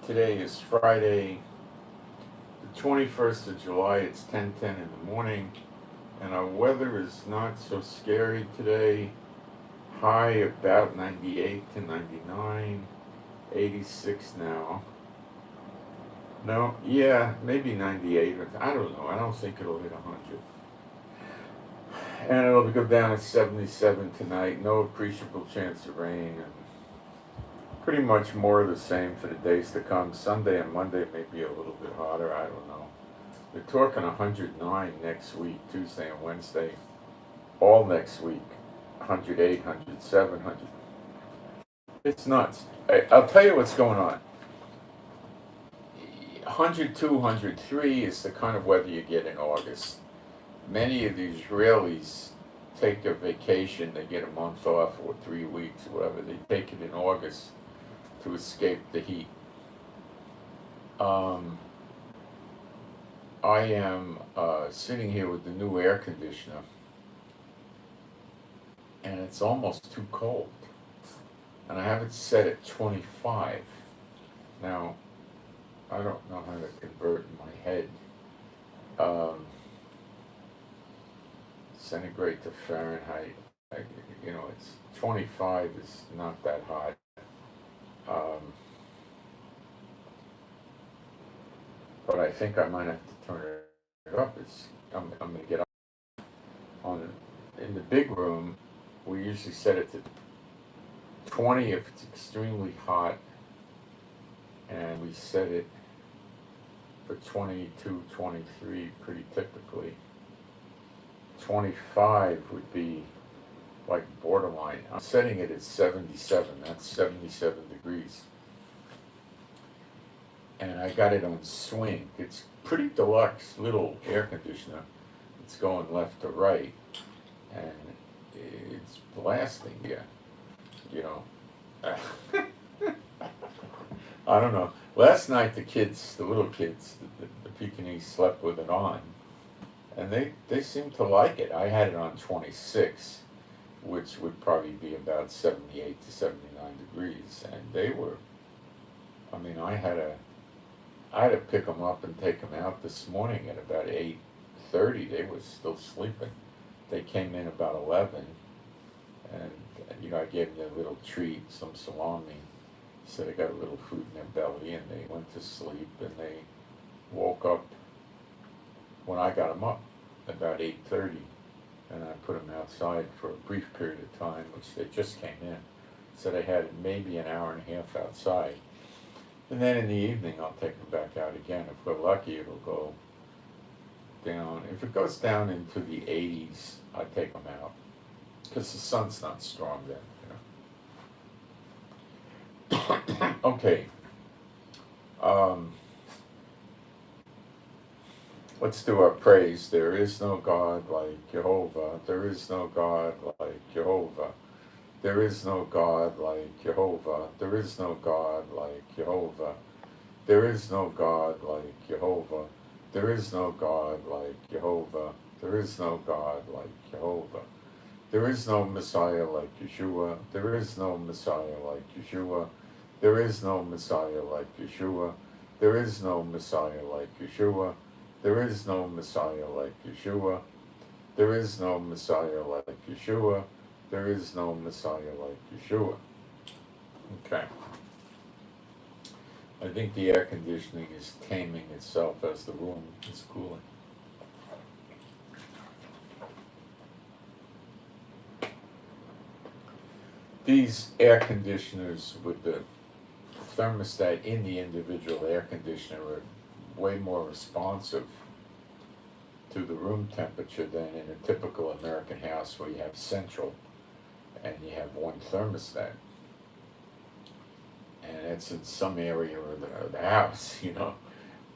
Today is Friday, the 21st of July. It's 10:10 in the morning, and our weather is not so scary today. High about 98 to 99, 86 now. No, yeah, maybe 98. I don't know. I don't think it'll hit 100. And it'll go down to 77 tonight. No appreciable chance of rain, and pretty much more of the same for the days to come. Sunday and Monday may be a little bit hotter. I don't know. They're talking 109 next week, Tuesday and Wednesday. All next week, 108, 107, 100. It's nuts. I'll tell you what's going on. 102, 103 is the kind of weather you get in August. Many of the Israelis take a vacation. They get a month off or 3 weeks, whatever. They take it in August to escape the heat. I am sitting here with the new air conditioner, and it's almost too cold. And I have it set at 25. Now, I don't know how to convert in my head. Centigrade to Fahrenheit. It's 25 is not that hot. But I think I might have to turn it up. I'm going to get up on in the big room. We usually set it to 20 if it's extremely hot, and we set it for 22, 23 pretty typically. 25 would be like borderline. I'm setting it at 77. That's 77 degrees. And I got it on swing. It's pretty deluxe little air conditioner. It's going left to right, and it's blasting you. I don't know. Last night the little kids, the Pekingese slept with it on, and they seem to like it. I had it on 26, which would probably be about 78 to 79 degrees, and they were. I had to pick them up and take them out this morning at about 8:30. They were still sleeping. They came in about 11, and I gave them a little treat, some salami. So they got a little food in their belly, and they went to sleep, and they woke up when I got them up about 8:30, and I put them outside for a brief period of time, which they just came in. So they had maybe an hour and a half outside. And then in the evening, I'll take them back out again. If we're lucky, it'll go down. If it goes down into the 80s, I take them out, because the sun's not strong then. Okay. Let's do our praise. There is no God like Jehovah. There is no God like Jehovah. There is no God like Jehovah. There is no God like Jehovah. There is no God like Jehovah. There is no God like Jehovah. There is no God like Jehovah. There is no Messiah like Yeshua. There is no Messiah like Yeshua. There is no Messiah like Yeshua. There is no Messiah like Yeshua. There is no Messiah like Yeshua. There is no Messiah like Yeshua. There is no Messiah like Yeshua. Okay. I think the air conditioning is taming itself as the room is cooling. These air conditioners with the thermostat in the individual air conditioner are way more responsive to the room temperature than in a typical American house where you have central and you have one thermostat. And it's in some area of the house,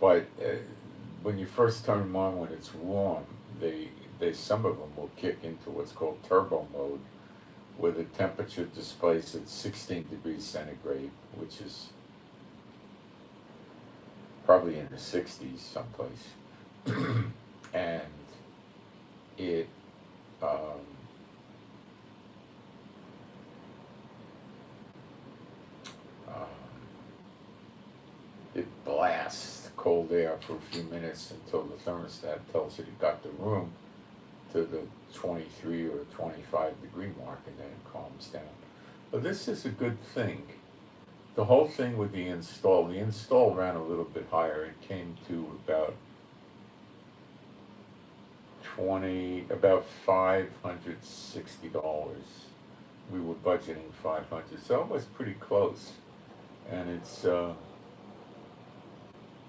But when you first turn them on when it's warm, some of them will kick into what's called turbo mode, where the temperature displays at 16 degrees centigrade, which is probably in the 60s someplace. And it it blasts cold air for a few minutes until the thermostat tells it got the room to the 23 or 25 degree mark, and then it calms down. But this is a good thing. The whole thing with the install ran a little bit higher. It came to about $560. We were budgeting 500, so it was pretty close. And it's,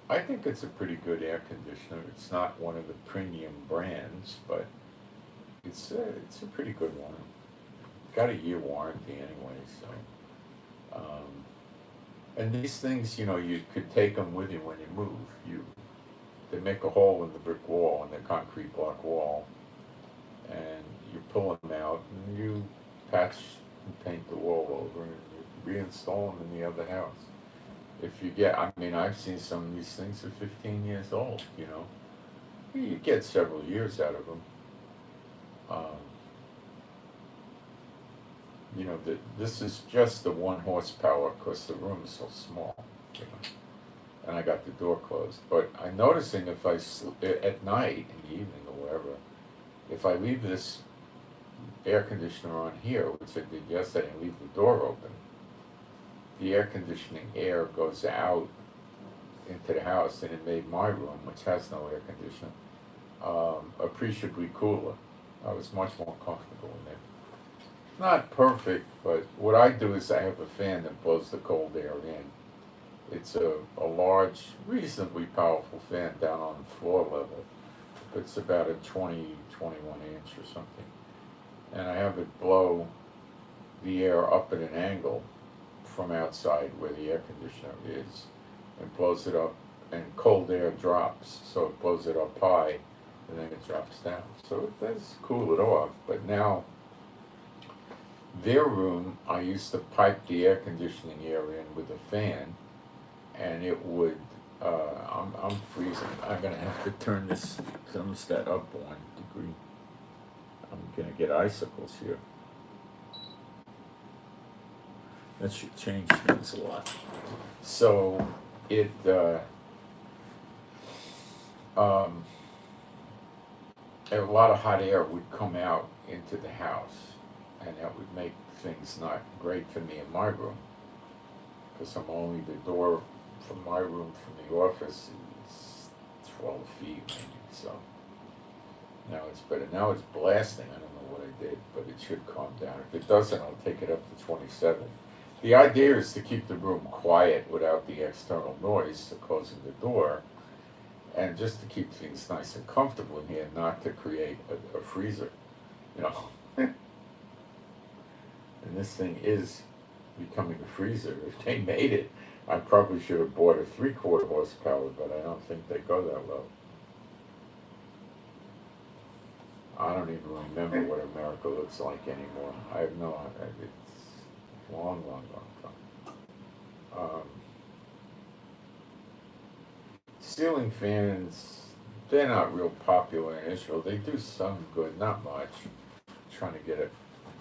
I think it's a pretty good air conditioner. It's not one of the premium brands, but it's a pretty good one. Got a year warranty anyway, so. And these things, you could take them with you when you move. They make a hole in the brick wall, in the concrete block wall, and you pull them out, and you patch and paint the wall over, and you reinstall them in the other house. If you get, I've seen some of these things are 15 years old, You get several years out of them. This is just the 1 horsepower because the room is so small, and I got the door closed. But I'm noticing if at night, in the evening or wherever, if I leave this air conditioner on here, which I did yesterday, and leave the door open, the air conditioning air goes out into the house, and it made my room, which has no air conditioner, appreciably cooler. I was much more comfortable in there. Not perfect, but what I do is I have a fan that blows the cold air in. It's a large, reasonably powerful fan down on the floor level. It's about a 21 inch or something. And I have it blow the air up at an angle from outside where the air conditioner is, and blows it up, and cold air drops, so it blows it up high, and then it drops down. So it does cool it off, but now, their room, I used to pipe the air conditioning air in with a fan, and it would, I'm freezing. I'm gonna have to turn this thermostat up 1 degree. I'm gonna get icicles here. That should change things a lot. So, a lot of hot air would come out into the house, and that would make things not great for me in my room, because the door from my room from the office is 12 feet maybe, so now it's better. Now it's blasting. I don't know what I did, but it should calm down. If it doesn't, I'll take it up to 27. The idea is to keep the room quiet without the external noise of closing the door, and just to keep things nice and comfortable in here, not to create a freezer, And this thing is becoming a freezer. If they made it, I probably should have bought a 3/4 horsepower, but I don't think they go that low. I don't even remember what America looks like anymore. I have no idea. It's long time. Ceiling fans, they're not real popular in Israel. They do some good, not much. I'm trying to get it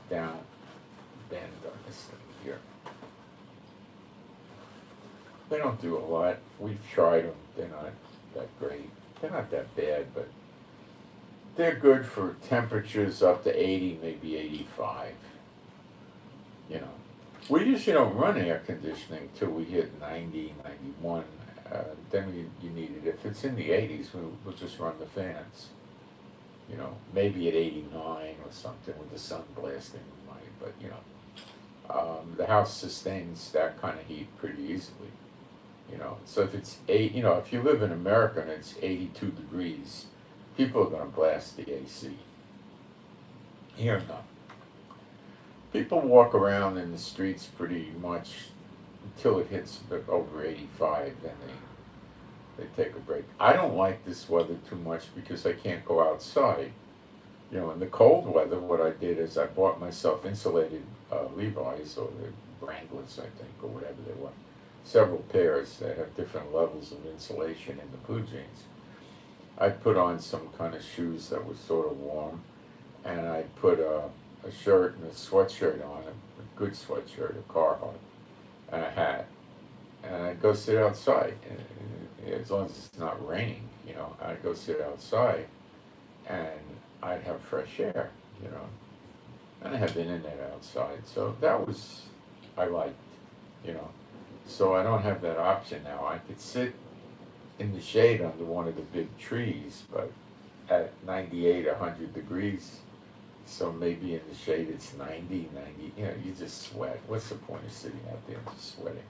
down, bend on this thing here. They don't do a lot. We've tried them. They're not that great. They're not that bad, but they're good for temperatures up to 80, maybe 85. We usually don't run air conditioning till we hit 90, 91. Then you need it. If it's in the 80s, we'll just run the fans. Maybe at 89 or something with the sun blasting light. But the house sustains that kind of heat pretty easily. So if it's if you live in America and it's 82 degrees, people are going to blast the AC. Here, no. People walk around in the streets pretty much until it hits over 85, then they take a break. I don't like this weather too much because I can't go outside. In the cold weather, what I did is I bought myself insulated Levi's, or the Wranglers, I think, or whatever they were. Several pairs that have different levels of insulation in the blue jeans. I put on some kind of shoes that were sort of warm, and I put a shirt and a sweatshirt on, a good sweatshirt, a Carhartt, and a hat. and I'd go sit outside, and as long as it's not raining, I'd go sit outside, and I'd have fresh air, and I have the internet outside, so that was, I liked, you know, so I don't have that option now. I could sit in the shade under one of the big trees, but at 98, 100 degrees, so maybe in the shade it's 90, you just sweat. What's the point of sitting out there and just sweating.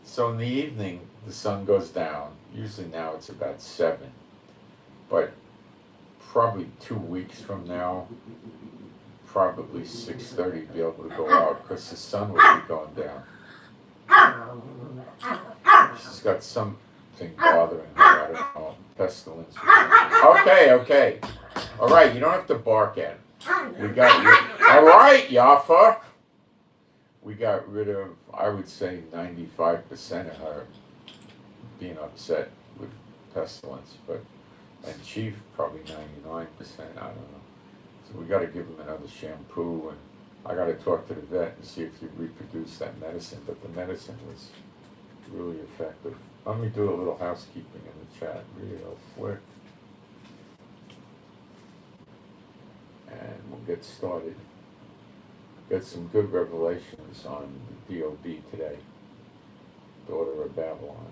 So in the evening, the sun goes down. Usually now it's about 7, but probably 2 weeks from now, probably 6:30, be able to go out because the sun will be going down. She's got something bothering her, I don't know, pestilence or something. Okay. All right, you don't have to bark at it. We got rid. All right, Yafa. We got rid of, I would say, 95% of her being upset with pestilence, and Chief probably 99%. I don't know. So we got to give him another shampoo, and I got to talk to the vet and see if he reproduced that medicine. But the medicine was really effective. Let me do a little housekeeping in the chat real quick, and we'll get started. Got some good revelations on the DOB today, daughter of Babylon,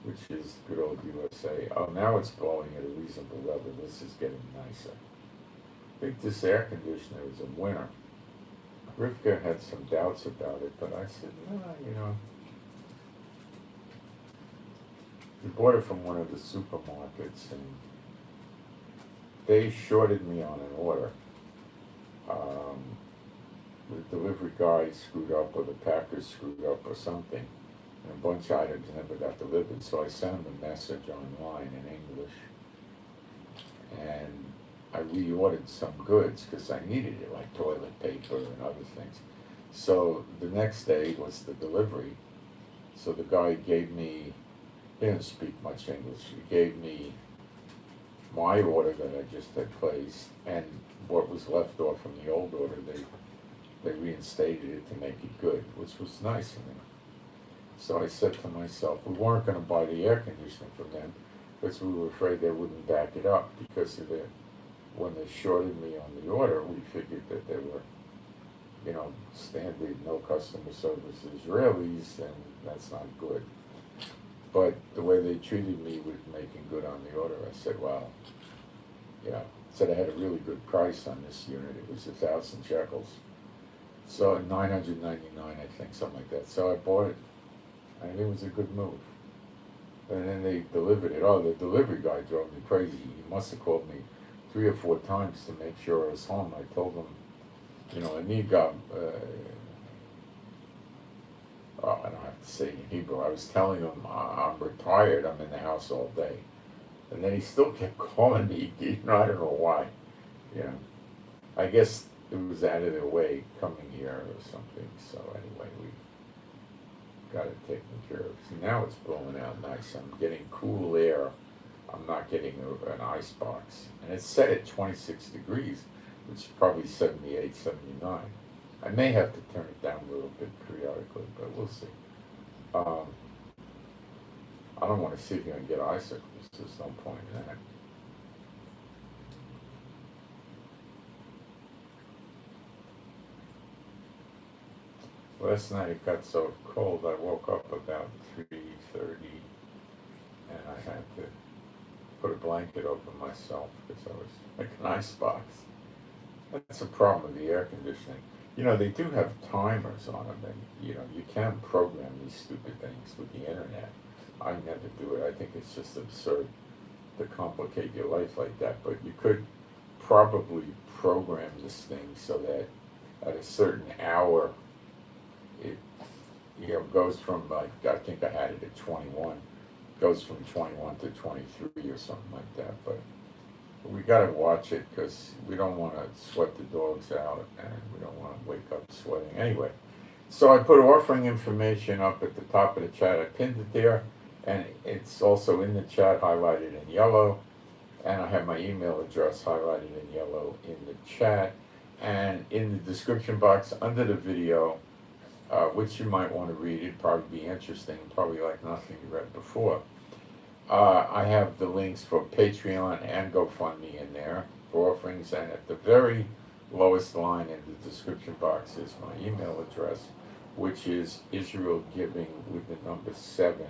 which is good old USA. Oh, now it's blowing at a reasonable level. This is getting nicer. I think this air conditioner is a winner. Rivka had some doubts about it, but I said, no, we bought it from one of the supermarkets, and they shorted me on an order. The delivery guy screwed up, or the packer screwed up, or something, and a bunch of items never got delivered. So I sent him a message online in English, and I reordered some goods because I needed it, like toilet paper and other things. So the next day was the delivery. So the guy gave me, he didn't speak much English, he gave me my order that I just had placed, and what was left off from the old order, they reinstated it to make it good, which was nice of me. So I said to myself, we weren't going to buy the air conditioner from them because we were afraid they wouldn't back it up, because of when they shorted me on the order, we figured that they were, standard no customer service Israelis, and that's not good. But the way they treated me with making good on the order, I said, wow, said I had a really good price on this unit. It was 1,000 shekels. So 999, I think, something like that. So I bought it, and it was a good move. And then they delivered it. Oh, the delivery guy drove me crazy. He must have called me 3 or 4 times to make sure I was home. I told him, I need I don't have to say it in Hebrew. I was telling him I'm retired. I'm in the house all day. And then he still kept calling me. I don't know why. I guess it was out of their way coming here or something. So anyway, we got it taken care of. See, now it's blowing out nice. I'm getting cool air. I'm not getting an ice box. And it's set at 26 degrees, which is probably 78, 79. I may have to turn it down a little bit periodically, but we'll see. I don't want to sit here and get icicles. There's no point in that. Last night it got so cold I woke up about 3:30, and I had to put a blanket over myself because I was like an ice box. That's a problem with the air conditioning. They do have timers on them, and you can program these stupid things with the internet. I never do it. I think it's just absurd to complicate your life like that. But you could probably program this thing so that at a certain hour, it goes from, like, I think I had it at 21, goes from 21 to 23 or something like that. But we got to watch it because we don't want to sweat the dogs out, and we don't want to wake up sweating. Anyway, so I put offering information up at the top of the chat. I pinned it there, and it's also in the chat highlighted in yellow, and I have my email address highlighted in yellow in the chat, and in the description box under the video, which you might want to read. It'd probably be interesting, probably like nothing you read before. I have the links for Patreon and GoFundMe in there for offerings, and at the very lowest line in the description box is my email address, which is Israel Giving with the number 7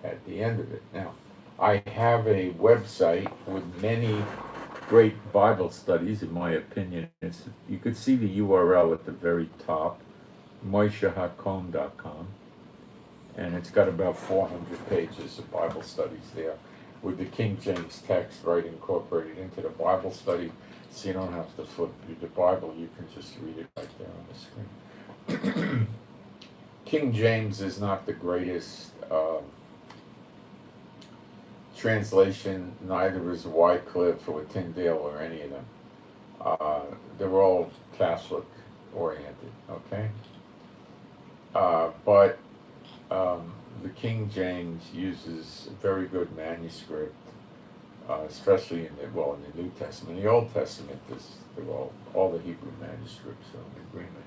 at the end of it. Now, I have a website with many great Bible studies, in my opinion. You could see the URL at the very top, moishehakon.com, and it's got about 400 pages of Bible studies there, with the King James text right incorporated into the Bible study, so you don't have to flip through the Bible, you can just read it right there on the screen. King James is not the greatest translation, neither is Wycliffe or Tyndale or any of them. They're all Catholic oriented, okay? But the King James uses a very good manuscript, especially in the New Testament. In the Old Testament, they're all the Hebrew manuscripts are in agreement.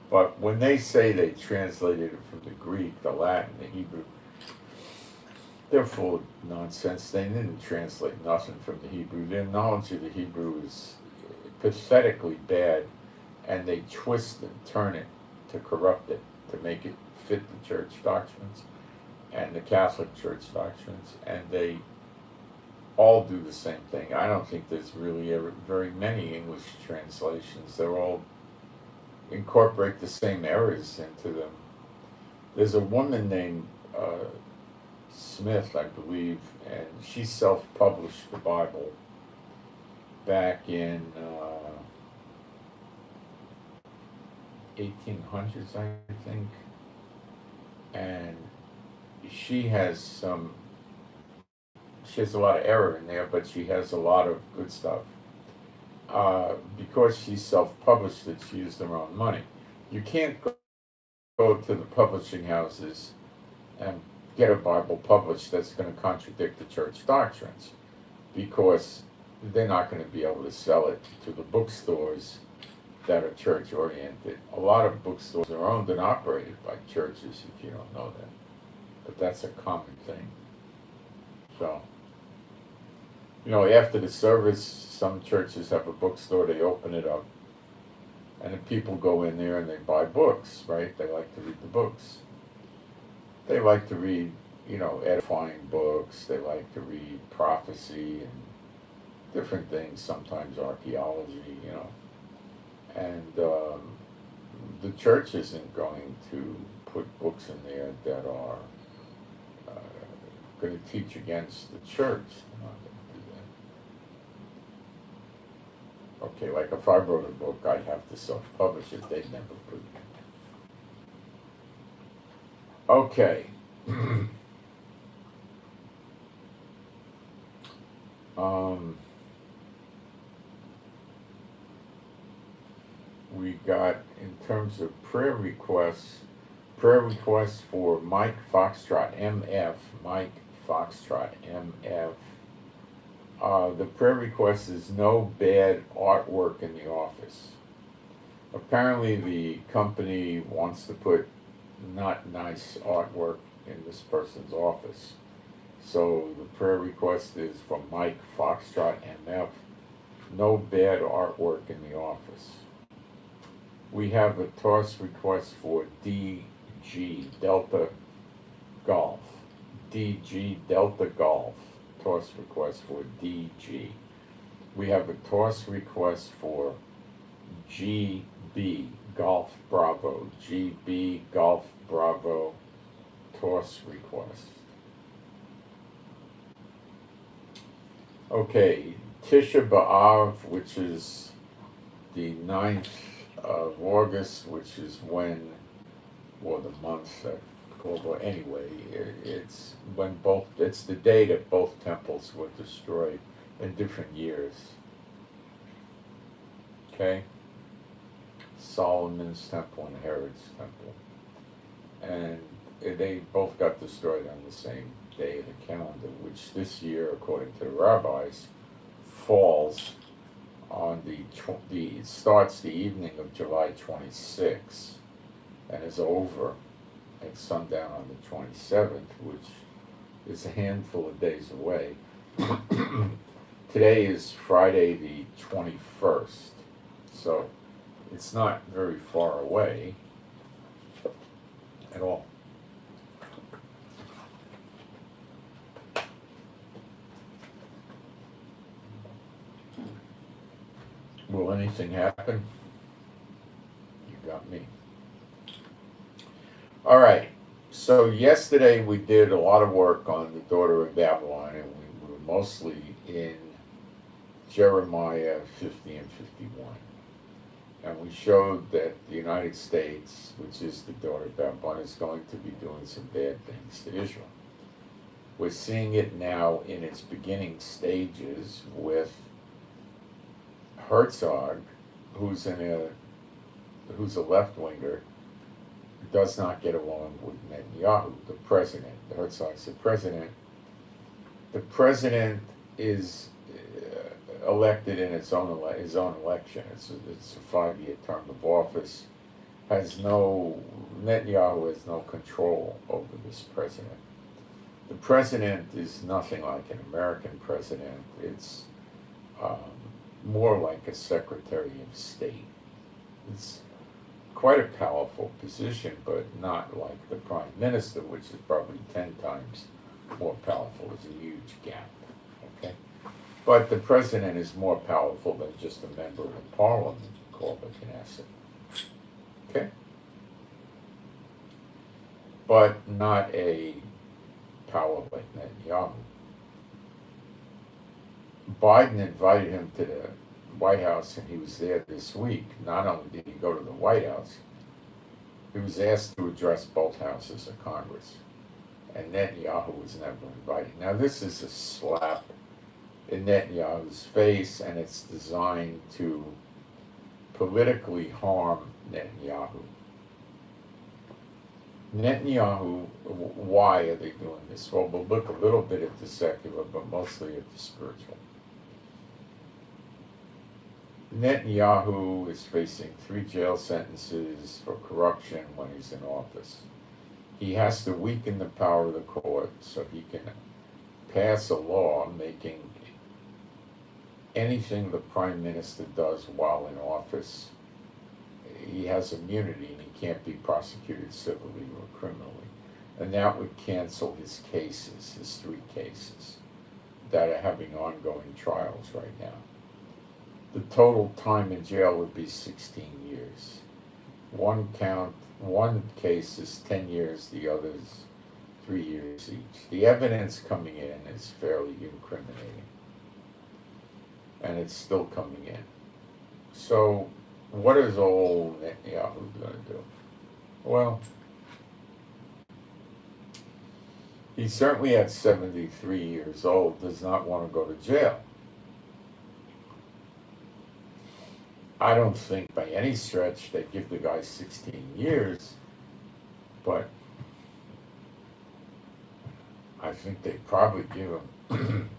But when they say they translated it from the Greek, the Latin, the Hebrew, they're full of nonsense. They didn't translate nothing from the Hebrew. Their knowledge of the Hebrew is pathetically bad, and they twist and turn it to corrupt it, to make it fit the church doctrines and the Catholic Church doctrines, and they all do the same thing. I don't think there's really ever very many English translations. They're all incorporate the same errors into them. There's a woman named Smith, I believe, and she self-published the Bible back in 1800s, I think, and she has a lot of error in there, but she has a lot of good stuff. Because she self-published it, she used her own money. You can't go to the publishing houses and get a Bible published that's going to contradict the church doctrines, because they're not going to be able to sell it to the bookstores that are church-oriented. A lot of bookstores are owned and operated by churches, if you don't know that. But that's a common thing. So, after the service, some churches have a bookstore, they open it up, and the people go in there and they buy books, right? They like to read the books. They like to read, edifying books. They like to read prophecy and different things, sometimes archaeology, And the church isn't going to put books in there that are going to teach against the church. They're not going to do that. Okay, like if I wrote a book, I'd have to self-publish it. They'd never put it. Okay. We got, in terms of prayer requests for Mike Foxtrot MF, the prayer request is no bad artwork in the office. Apparently the company wants to put not nice artwork in this person's office. So the prayer request is from Mike Foxtrot MF, no bad artwork in the office. We have a toss request for DG Delta Golf. DG Delta Golf. Toss request for DG. We have a toss request for GB Golf Bravo. GB Golf Bravo. Toss request. Okay, Tisha B'Av, which is the 9th of August, which is when, the month that anyway, it's the day that both temples were destroyed in different years. Okay? Solomon's temple and Herod's temple. And they both got destroyed on the same day of the calendar, which this year, according to the rabbis, falls on it starts the evening of July 26th. and is over at sundown on the 27th, which is a handful of days away. Today is Friday the 21st, so it's not very far away at all. Will anything happen? You got me. All right. So yesterday we did a lot of work on the daughter of Babylon, and we were mostly in Jeremiah 50 and 51. And we showed that the United States, which is the daughter of Babylon, is going to be doing some bad things to Israel. We're seeing it now in its beginning stages with Herzog, who's a left-winger, does not get along with Netanyahu, the president. Herzog's the president. The president is elected in his own election. It's a 5-year term of office. Netanyahu has no control over this president. The president is nothing like an American president. It's more like a Secretary of State. It's quite a powerful position, but not like the Prime Minister, which is probably 10 times more powerful. It's a huge gap, okay? But the president is more powerful than just a member of parliament called the Knesset, okay? But not a power like Netanyahu. Biden invited him to the White House, and he was there this week. Not only did he go to the White House, he was asked to address both houses of Congress, and Netanyahu was never invited. Now, this is a slap in Netanyahu's face, and it's designed to politically harm Netanyahu. Netanyahu, why are they doing this? Well, we'll look a little bit at the secular, but mostly at the spiritual. Netanyahu is facing 3 jail sentences for corruption when he's in office. He has to weaken the power of the court so he can pass a law making anything the prime minister does while in office, he has immunity and he can't be prosecuted civilly or criminally. And that would cancel his cases, his 3 cases that are having ongoing trials right now. The total time in jail would be 16 years. One case is 10 years, the others 3 years each. The evidence coming in is fairly incriminating. And it's still coming in. So, what is old Netanyahu going to do? Well, he certainly at 73 years old does not want to go to jail. I don't think by any stretch they give the guy 16 years, but I think they probably give him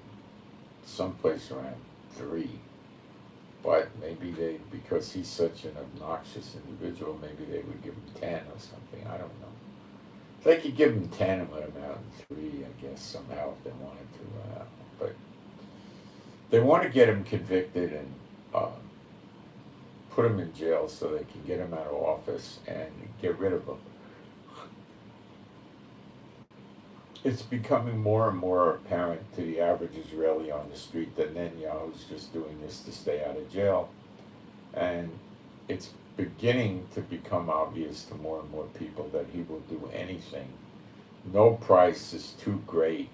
someplace around 3. But maybe because he's such an obnoxious individual, maybe they would give him 10 or something. I don't know. If they could give him 10 and let him out in 3, I guess, somehow, if they wanted to. But they want to get him convicted and put him in jail so they can get him out of office and get rid of him. It's becoming more and more apparent to the average Israeli on the street that Netanyahu's just doing this to stay out of jail. And it's beginning to become obvious to more and more people that he will do anything. No price is too great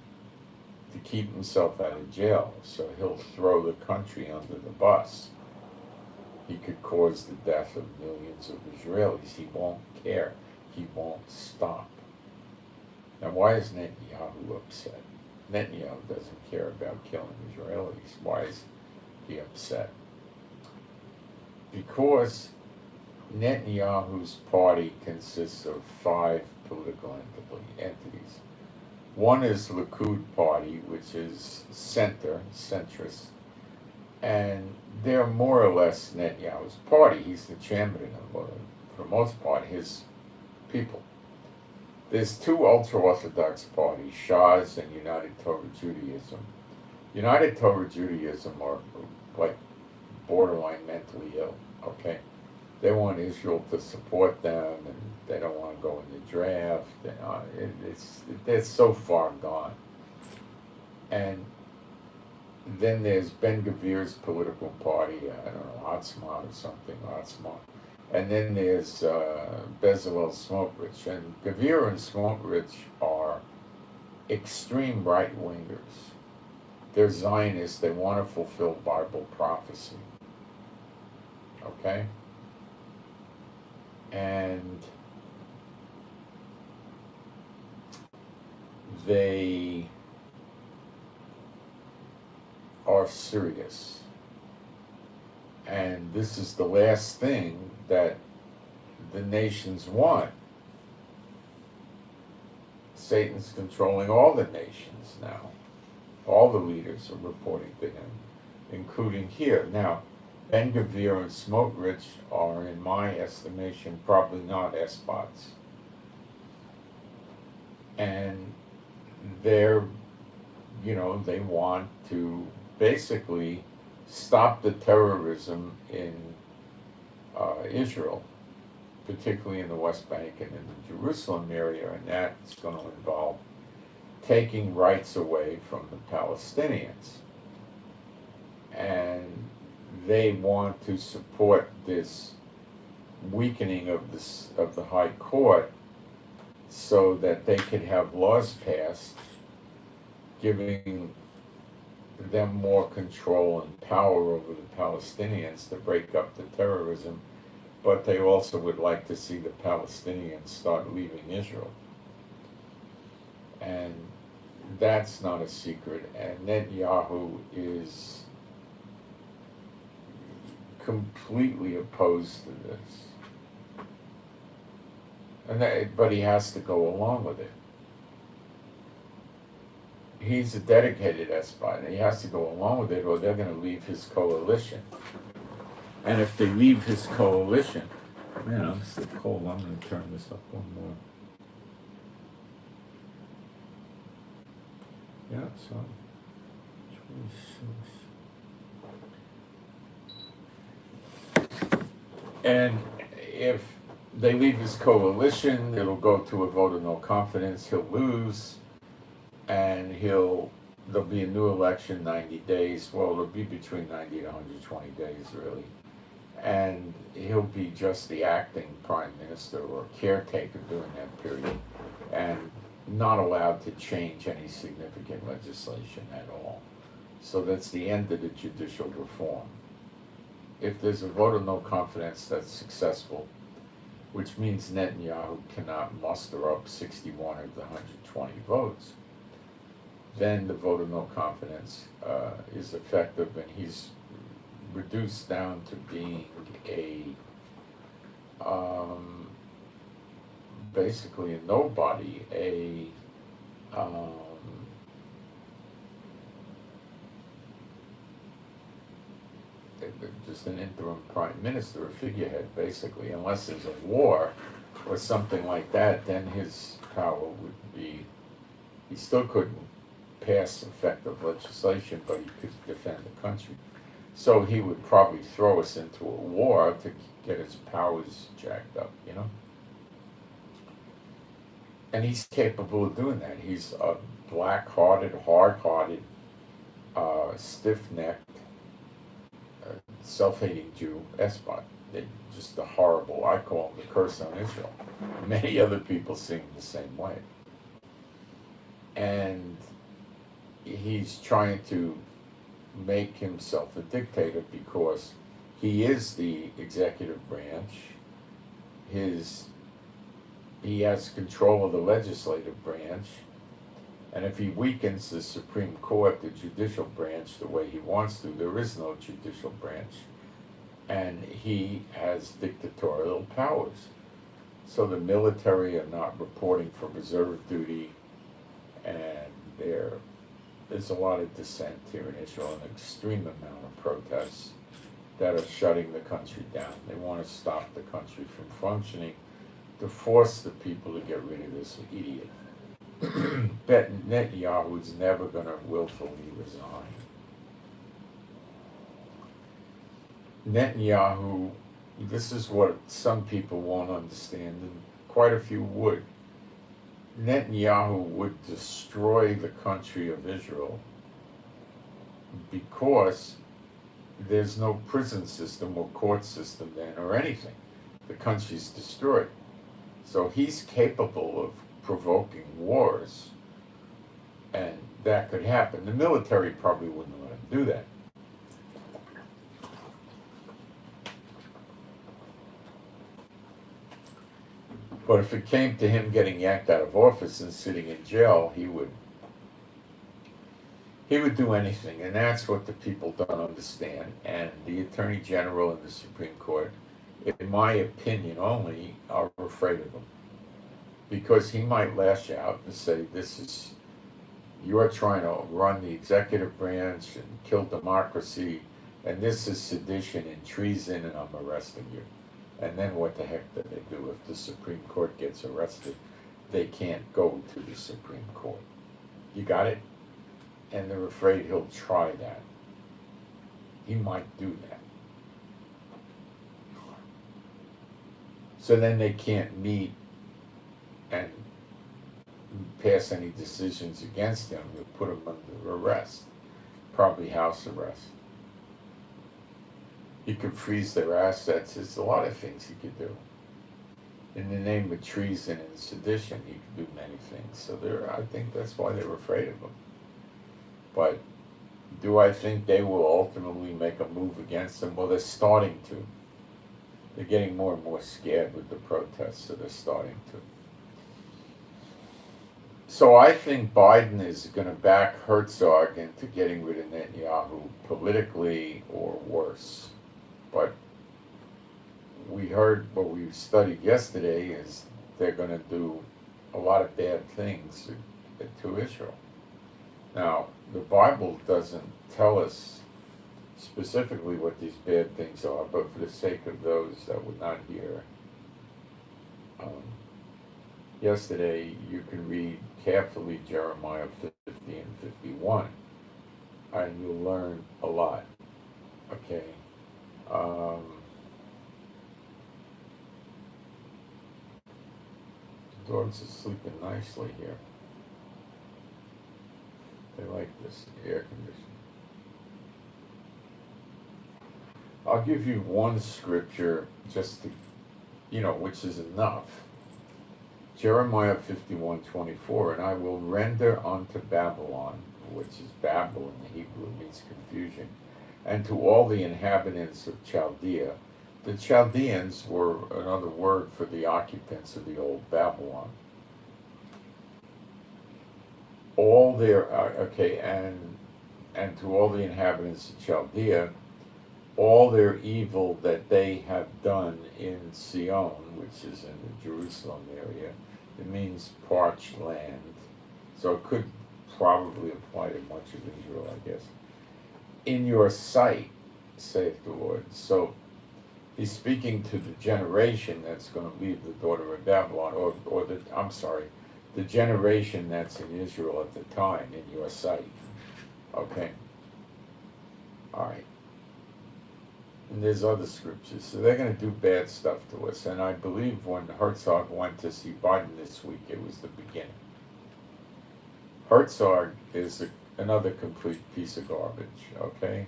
to keep himself out of jail, so he'll throw the country under the bus. He could cause the death of millions of Israelis. He won't care. He won't stop. Now, why is Netanyahu upset? Netanyahu doesn't care about killing Israelis. Why is he upset? Because Netanyahu's party consists of 5 political entities. One is Likud Party, which is centrist, and they're more or less Netanyahu's party. He's the chairman of it. For the most part, his people. There's two ultra-Orthodox parties, Shas and United Torah Judaism. United Torah Judaism are like borderline mentally ill, okay? They want Israel to support them, and they don't want to go in the draft. They're so far gone. And then there's Ben Gvir's political party, I don't know, Otzma or something, Otzma. And then there's Bezalel Smotrich. And Gvir and Smotrich are extreme right-wingers. They're Zionists. They want to fulfill Bible prophecy. Okay? And they are serious. And this is the last thing that the nations want. Satan's controlling all the nations now. All the leaders are reporting to him, including here. Now, Ben Gvir and Smotrich are, in my estimation, probably not despots. And they're, they want to basically stop the terrorism in Israel, particularly in the West Bank and in the Jerusalem area, and that's going to involve taking rights away from the Palestinians. And they want to support this weakening of the High Court so that they could have laws passed giving them more control and power over the Palestinians to break up the terrorism, but they also would like to see the Palestinians start leaving Israel. And that's not a secret, and Netanyahu is completely opposed to this. But he has to go along with it. He's a dedicated despot, and he has to go along with it, or they're going to leave his coalition. And if they leave his coalition, man, I'm so cold. I'm going to turn this up one more. Yeah, so 26. And if they leave his coalition, it'll go to a vote of no confidence. He'll lose, and there'll be a new election, 90 days. Well, it'll be between 90 and 120 days, really. And he'll be just the acting prime minister or caretaker during that period, and not allowed to change any significant legislation at all. So that's the end of the judicial reform. If there's a vote of no confidence that's successful, which means Netanyahu cannot muster up 61 of the 120 votes, then the vote of no confidence is effective, and he's reduced down to being basically a nobody, just an interim prime minister, a figurehead, basically. Unless there's a war or something like that, then his power would be, he still couldn't pass effective legislation, but he could defend the country. So he would probably throw us into a war to get his powers jacked up, And he's capable of doing that. He's a black-hearted, hard-hearted, stiff-necked, self-hating Jew, despot. Just a horrible, I call him the curse on Israel. Many other people see him the same way. And he's trying to make himself a dictator because he is the executive branch. He has control of the legislative branch, and if he weakens the Supreme Court, the judicial branch, the way he wants to, there is no judicial branch, and he has dictatorial powers. So the military are not reporting for reserve duty, and there's a lot of dissent here in Israel, an extreme amount of protests that are shutting the country down. They want to stop the country from functioning. to force the people to get rid of this idiot. Bet Netanyahu's never going to willfully resign. Netanyahu, this is what some people won't understand, and quite a few would. Netanyahu would destroy the country of Israel because there's no prison system or court system then or anything. The country's destroyed. So he's capable of provoking wars, and that could happen. The military probably wouldn't let him do that. But if it came to him getting yanked out of office and sitting in jail, he would do anything, and that's what the people don't understand. And the Attorney General and the Supreme Court, in my opinion only, are afraid of him. Because he might lash out and say, you're trying to run the executive branch and kill democracy, and this is sedition and treason, and I'm arresting you. And then what the heck do they do? If the Supreme Court gets arrested, they can't go to the Supreme Court. You got it? And they're afraid he'll try that. He might do that. So then they can't meet and pass any decisions against him. They'll put him under arrest, probably house arrest. He could freeze their assets. There's a lot of things he could do. In the name of treason and sedition, he could do many things. So I think that's why they're afraid of him. But do I think they will ultimately make a move against him? Well, they're starting to. They're getting more and more scared with the protests, so they're starting to. So I think Biden is going to back Herzog into getting rid of Netanyahu politically or worse. But we heard, what we studied yesterday, is they're going to do a lot of bad things to Israel. Now, the Bible doesn't tell us specifically what these bad things are, but for the sake of those that would not hear, yesterday you can read carefully Jeremiah 50 and 51, and you'll learn a lot, okay? The dogs are sleeping nicely here. They like this air conditioning. I'll give you one scripture just to, which is enough. Jeremiah 51:24, and I will render unto Babylon, which is Babel in the Hebrew, means confusion, and to all the inhabitants of Chaldea. The Chaldeans were another word for the occupants of the old Babylon. All their, and to all the inhabitants of Chaldea, all their evil that they have done in Sion, which is in the Jerusalem area. It means parched land. So it could probably apply to much of Israel, I guess. In your sight, saith the Lord. So he's speaking to the generation that's going to leave the daughter of Babylon, the generation that's in Israel at the time, in your sight. Okay? All right. And there's other scriptures. So they're going to do bad stuff to us. And I believe when Herzog went to see Biden this week, it was the beginning. Herzog is another complete piece of garbage, okay?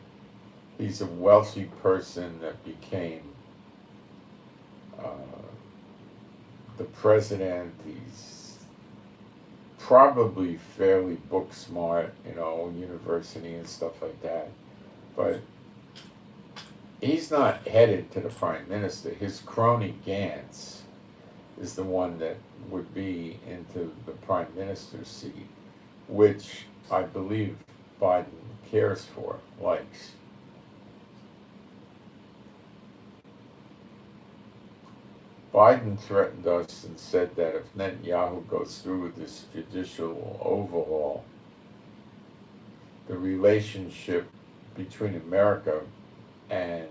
He's a wealthy person that became the president. He's probably fairly book smart, university and stuff like that. But he's not headed to the prime minister. His crony Gantz is the one that would be into the prime minister's seat, which I believe Biden cares for, likes. Biden threatened us and said that if Netanyahu goes through with this judicial overhaul, the relationship between America and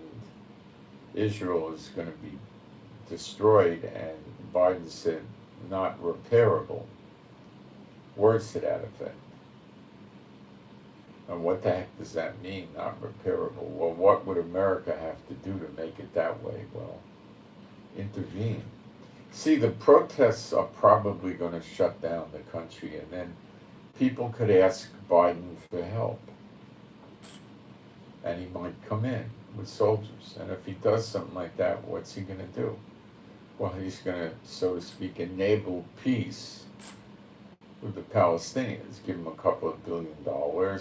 Israel is going to be destroyed, and Biden said not repairable. Words to that effect. And what the heck does that mean, not repairable? Well, what would America have to do to make it that way? Well, intervene. See, the protests are probably going to shut down the country, and then people could ask Biden for help. And he might come in with soldiers. And if he does something like that, what's he going to do? Well, he's going to, so to speak, enable peace with the Palestinians, give them a couple of $2 billion,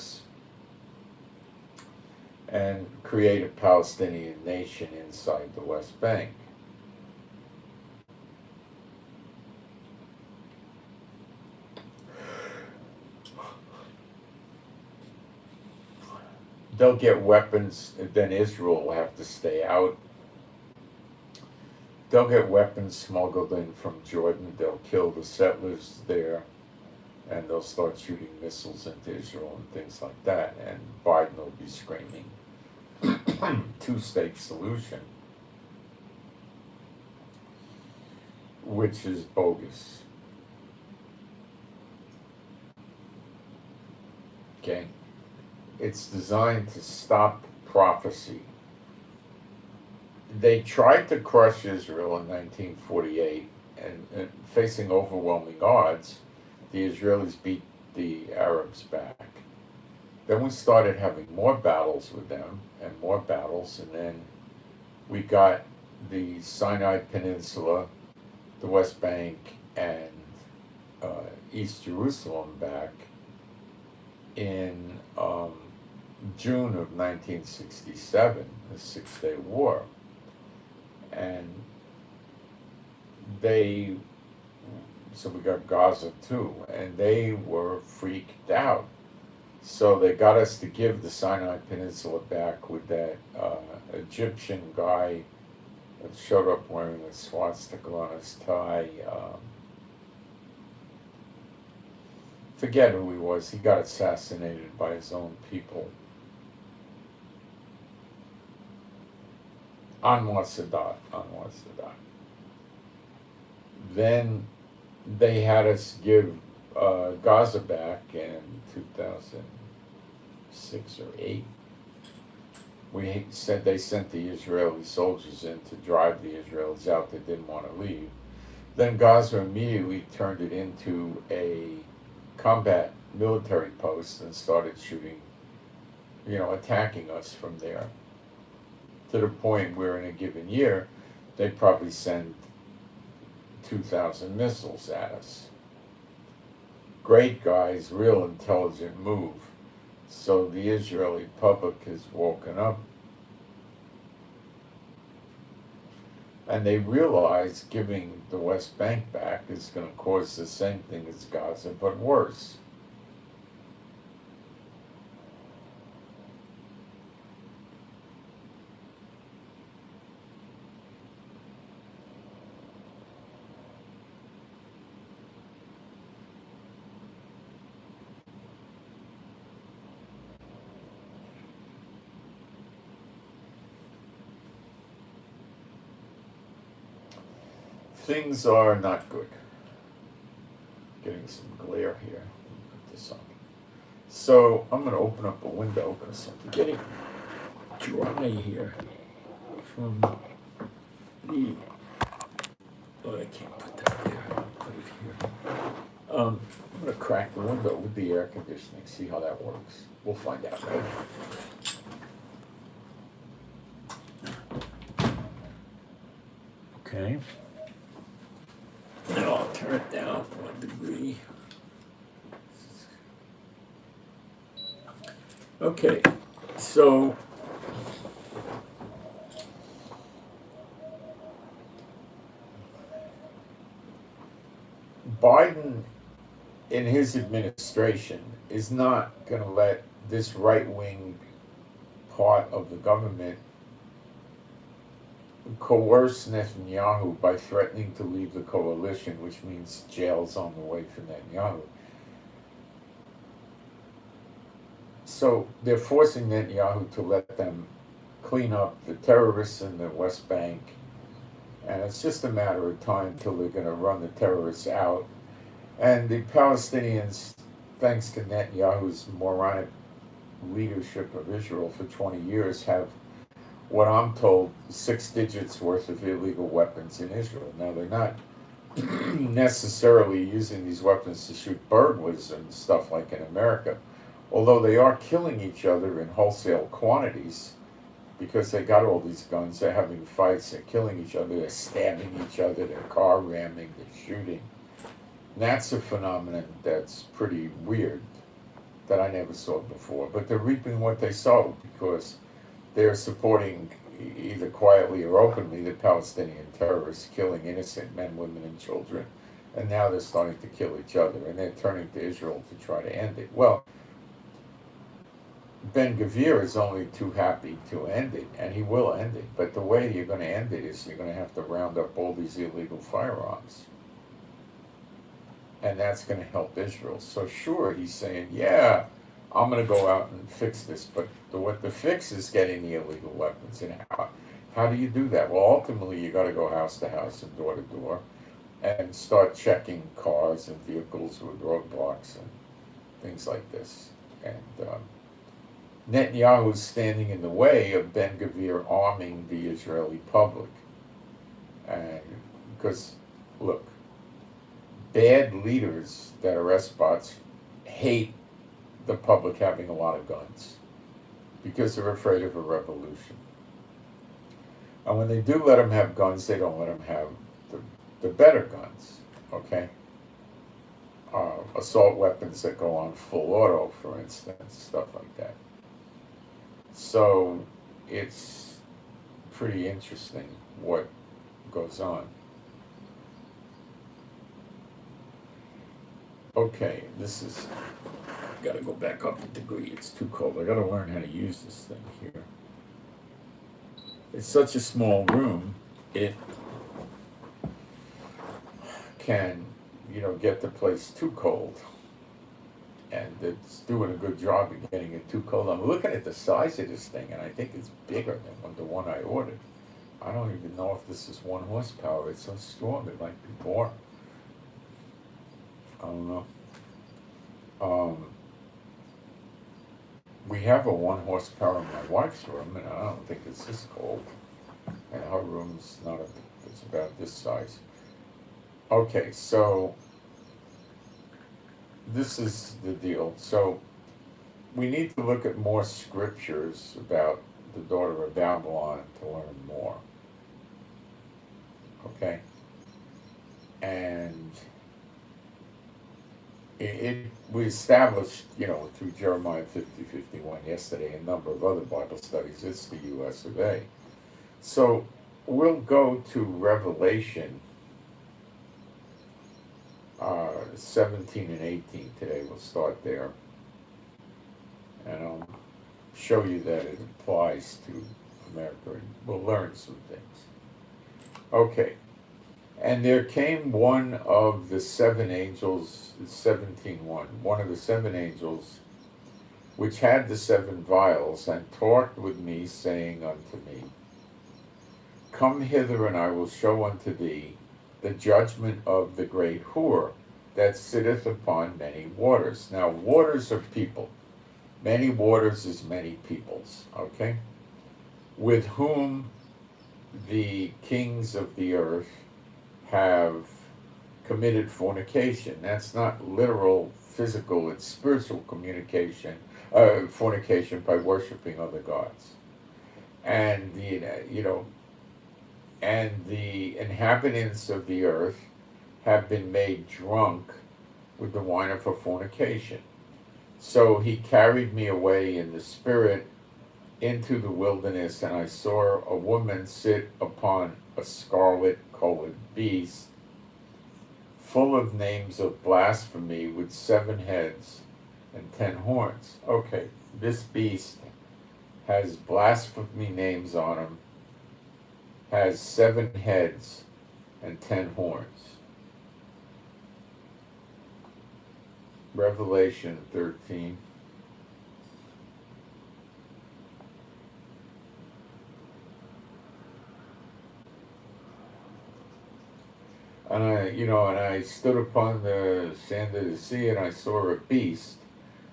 and create a Palestinian nation inside the West Bank. They'll get weapons, then Israel will have to stay out. They'll get weapons smuggled in from Jordan. They'll kill the settlers there, and they'll start shooting missiles into Israel and things like that. And Biden will be screaming, two-state solution, which is bogus. Okay? It's designed to stop prophecy. They tried to crush Israel in 1948, and facing overwhelming odds, the Israelis beat the Arabs back. Then we started having more battles with them, and more battles, and then we got the Sinai Peninsula, the West Bank, and East Jerusalem back in June of 1967, the Six-Day War. And so we got Gaza too, and they were freaked out. So they got us to give the Sinai Peninsula back with that Egyptian guy that showed up wearing a swastika on his tie. Forget who he was. He got assassinated by his own people. Anwar Sadat. Then they had us give Gaza back in 2006 or 8. We said they sent the Israeli soldiers in to drive the Israelis out that didn't want to leave. Then Gaza immediately turned it into a combat military post and started shooting, attacking us from there. To the point where in a given year, they'd probably send 2,000 missiles at us. Great guys, real intelligent move. So the Israeli public has woken up. And they realize giving the West Bank back is going to cause the same thing as Gaza, but worse. Things are not good. Getting some glare here. Put this on. So I'm going to open up a window because I'm getting dry here from the. Oh, I can't put that there. I'll put it here. I'm going to crack the window with the air conditioning. See how that works. We'll find out, right? Okay. And I'll turn it down 1 degree. Okay, so Biden in his administration is not going to let this right-wing part of the government coerce Netanyahu by threatening to leave the coalition, which means jail's on the way for Netanyahu. So they're forcing Netanyahu to let them clean up the terrorists in the West Bank And it's just a matter of time till they're going to run the terrorists out. And the Palestinians, thanks to Netanyahu's moronic leadership of Israel for 20 years, have what I'm told 6 digits worth of illegal weapons in Israel. Now, they're not necessarily using these weapons to shoot burglars and stuff like in America, although they are killing each other in wholesale quantities because they got all these guns. They're having fights, they're killing each other, they're stabbing each other, they're car ramming, they're shooting. And that's a phenomenon that's pretty weird that I never saw before. But they're reaping what they sow because they're supporting, either quietly or openly, the Palestinian terrorists, killing innocent men, women, and children. And now they're starting to kill each other, and they're turning to Israel to try to end it. Well, Ben-Gvir is only too happy to end it, and he will end it. But the way you're going to end it is you're going to have to round up all these illegal firearms. And that's going to help Israel. So sure, he's saying, yeah, I'm going to go out and fix this. But what the fix is getting the illegal weapons. And how do you do that? Well, ultimately, you got to go house to house and door to door and start checking cars and vehicles with roadblocks and things like this. And Netanyahu is standing in the way of Ben-Gvir arming the Israeli public. And because, look, bad leaders that are despots hate the public having a lot of guns because they're afraid of a revolution. And when they do let them have guns, they don't let them have the better guns, okay? Assault weapons that go on full auto, for instance, stuff like that. So it's pretty interesting what goes on. Okay, this is, I gotta go back up a degree, it's too cold. I gotta learn how to use this thing here. It's such a small room, it can, get the place too cold. And it's doing a good job of getting it too cold. I'm looking at the size of this thing, and I think it's bigger than the one I ordered. I don't even know if this is 1 horsepower. It's so strong, it might be more. I don't know. We have a 1 horsepower in my wife's room, and I don't think it's this cold. And her room's it's about this size. Okay, so this is the deal. So we need to look at more scriptures about the daughter of Babylon to learn more. Okay? And we established, through Jeremiah 50:51 yesterday, a number of other Bible studies, it's the U.S. of A. So we'll go to Revelation 17 and 18 today. We'll start there. And I'll show you that it applies to America, and we'll learn some things. Okay. And there came one of the 7 angels, 17:1, one of the 7 angels, which had the 7 vials, and talked with me, saying unto me, Come hither, and I will show unto thee the judgment of the great whore that sitteth upon many waters. Now, waters are people. Many waters is many peoples, okay? With whom the kings of the earth have committed fornication. That's not literal, physical, it's spiritual fornication by worshiping other gods. And and the inhabitants of the earth have been made drunk with the wine of her fornication. So he carried me away in the spirit into the wilderness, and I saw a woman sit upon a scarlet-colored beast, full of names of blasphemy, with 7 heads and 10 horns. Okay, this beast has blasphemy names on him, has 7 heads and 10 horns. Revelation 13. And I stood upon the sand of the sea, and I saw a beast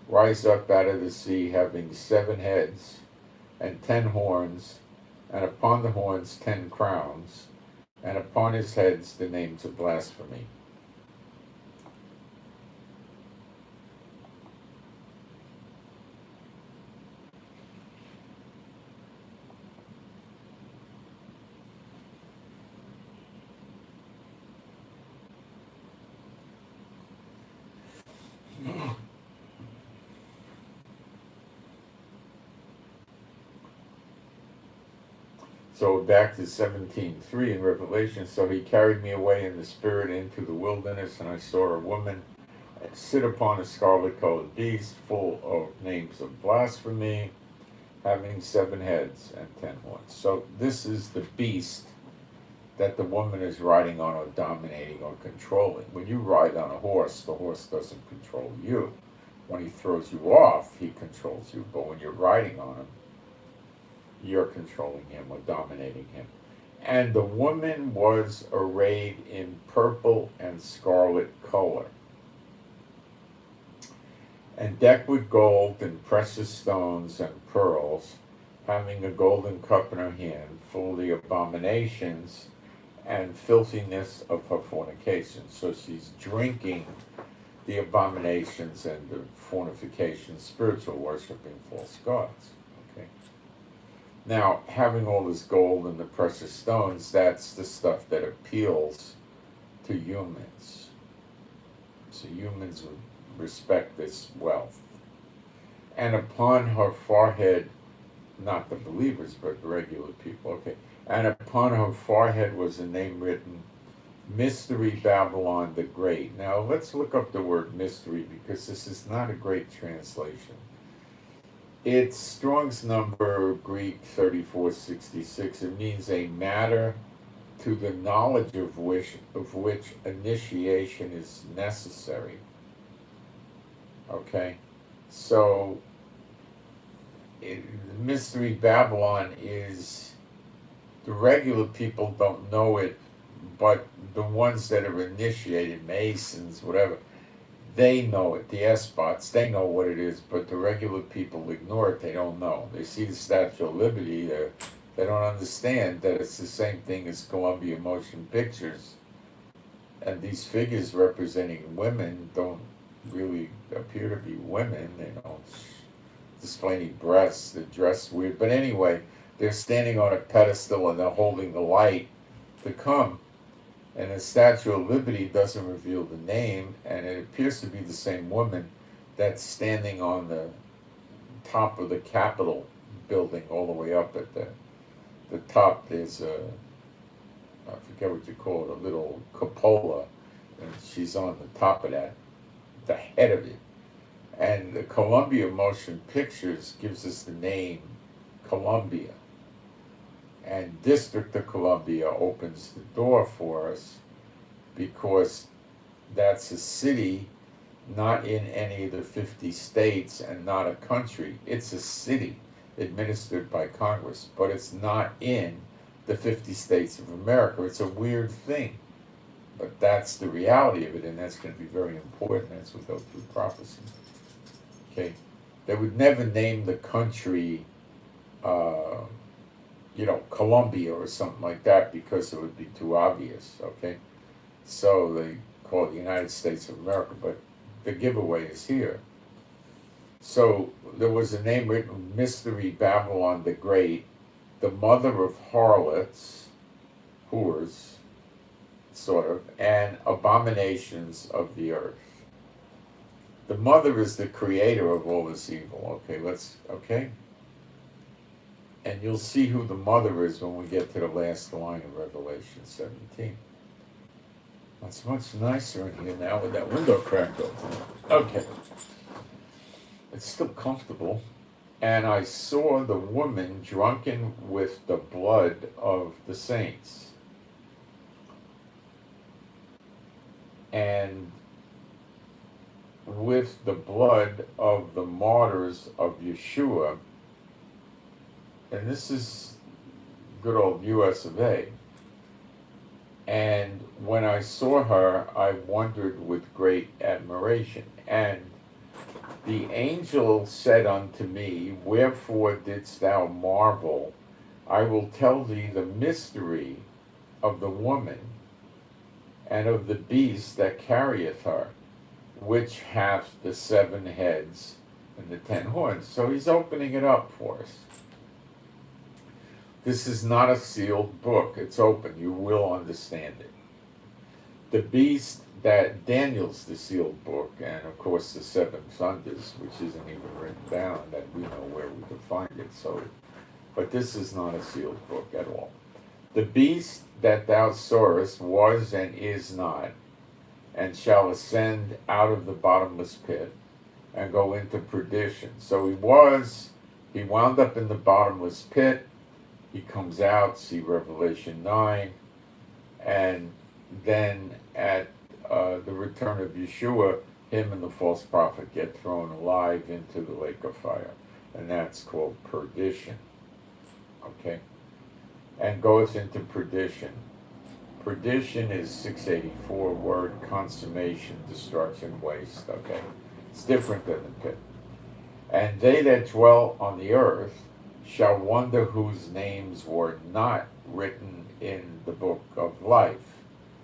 rise up out of the sea, having 7 heads and 10 horns, and upon the horns 10 crowns, and upon his heads the names of blasphemy. So back to 17:3 in Revelation. So he carried me away in the spirit into the wilderness, and I saw a woman sit upon a scarlet-colored beast, full of names of blasphemy, having 7 heads and 10 horns. So this is the beast that the woman is riding on, or dominating, or controlling. When you ride on a horse, the horse doesn't control you. When he throws you off, he controls you. But when you're riding on him, you're controlling him or dominating him. And the woman was arrayed in purple and scarlet color, and decked with gold and precious stones and pearls, having a golden cup in her hand, full of the abominations and filthiness of her fornication. So she's drinking the abominations and the fornication, spiritual worshiping false gods. Okay. Now, having all this gold and the precious stones, that's the stuff that appeals to humans. So humans would respect this wealth. And upon her forehead, not the believers, but regular people, okay. And upon her forehead was a name written, Mystery Babylon the Great. Now, let's look up the word mystery, because this is not a great translation. It's Strong's number, Greek 3466. It means a matter to the knowledge of which initiation is necessary. Okay, so Mystery Babylon is, the regular people don't know it, but the ones that are initiated, Masons, whatever, they know it. The S-bots, they know what it is, but the regular people ignore it. They don't know. They see the Statue of Liberty, they don't understand that it's the same thing as Columbia Motion Pictures. And these figures representing women don't really appear to be women. They don't display any breasts. They're dressed weird. But anyway, they're standing on a pedestal and they're holding the light to come. And the Statue of Liberty doesn't reveal the name, and it appears to be the same woman that's standing on the top of the Capitol building, all the way up at the top. There's I forget what you call it, a little cupola, and she's on the top of that, the head of it. And the Columbia Motion Pictures gives us the name Columbia. And District of Columbia opens the door for us, because that's a city not in any of the 50 states and not a country. It's a city administered by Congress, but it's not in the 50 states of America. It's a weird thing, but that's the reality of it, and that's going to be very important as we go through prophecy. Okay, they would never name the country Colombia or something like that, because it would be too obvious, okay? So they call it the United States of America, but the giveaway is here. So there was a name written, Mystery Babylon the Great, the mother of harlots, whores, sort of, and abominations of the earth. The mother is the creator of all this evil, okay? And you'll see who the mother is when we get to the last line of Revelation 17. It's much nicer in here now with that window cracked open. Okay. It's still comfortable. And I saw the woman drunken with the blood of the saints, and with the blood of the martyrs of Yeshua. And this is good old U.S. of A. And when I saw her, I wondered with great admiration. And the angel said unto me, Wherefore didst thou marvel? I will tell thee the mystery of the woman and of the beast that carrieth her, which hath the 7 heads and the 10 horns. So he's opening it up for us. This is not a sealed book. It's open. You will understand it. The beast that Daniel's the sealed book, and of course the 7 thunders, which isn't even written down, that we know where we can find it. So, but this is not a sealed book at all. The beast that thou sawest was and is not, and shall ascend out of the bottomless pit and go into perdition. So he wound up in the bottomless pit. He comes out, see Revelation 9, and then at the return of Yeshua, him and the false prophet get thrown alive into the lake of fire, and that's called perdition. Okay? And goeth into perdition. Perdition is 684 word, consummation, destruction, waste. Okay? It's different than the pit. And they that dwell on the earth shall wonder whose names were not written in the book of life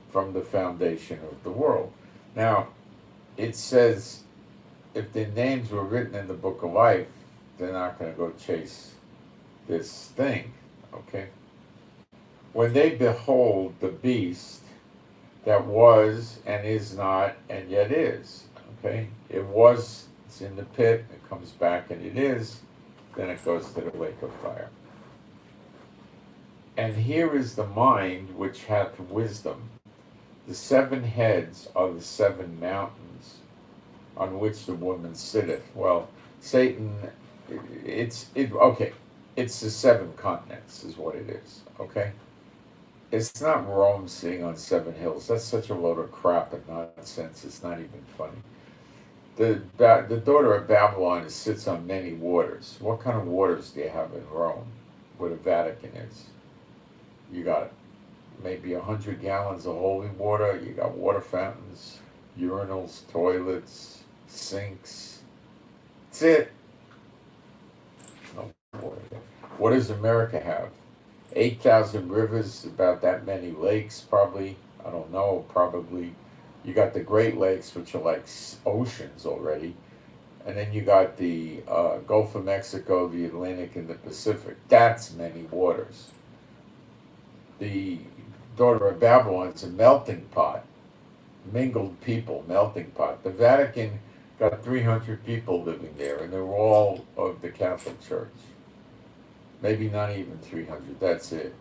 from the foundation of the world. Now, it says if their names were written in the book of life, they're not going to go chase this thing. Okay? When they behold the beast that was and is not and yet is. Okay? It was, it's in the pit, it comes back and it is, then it goes to the lake of fire. And here is the mind which hath wisdom. The 7 heads are the 7 mountains on which the woman sitteth. Well, Satan, it's the 7 continents is what it is, okay? It's not Rome sitting on 7 hills. That's such a load of crap and nonsense. It's not even funny. The daughter of Babylon sits on many waters. What kind of waters do you have in Rome, where the Vatican is? You got maybe 100 gallons of holy water. You got water fountains, urinals, toilets, sinks. That's it. No water there. What does America have? 8,000 rivers, about that many lakes, probably. I don't know, probably. You got the Great Lakes, which are like oceans already. And then you got the Gulf of Mexico, the Atlantic, and the Pacific. That's many waters. The daughter of Babylon is a melting pot. Mingled people, melting pot. The Vatican got 300 people living there, and they're all of the Catholic Church. Maybe not even 300, that's it.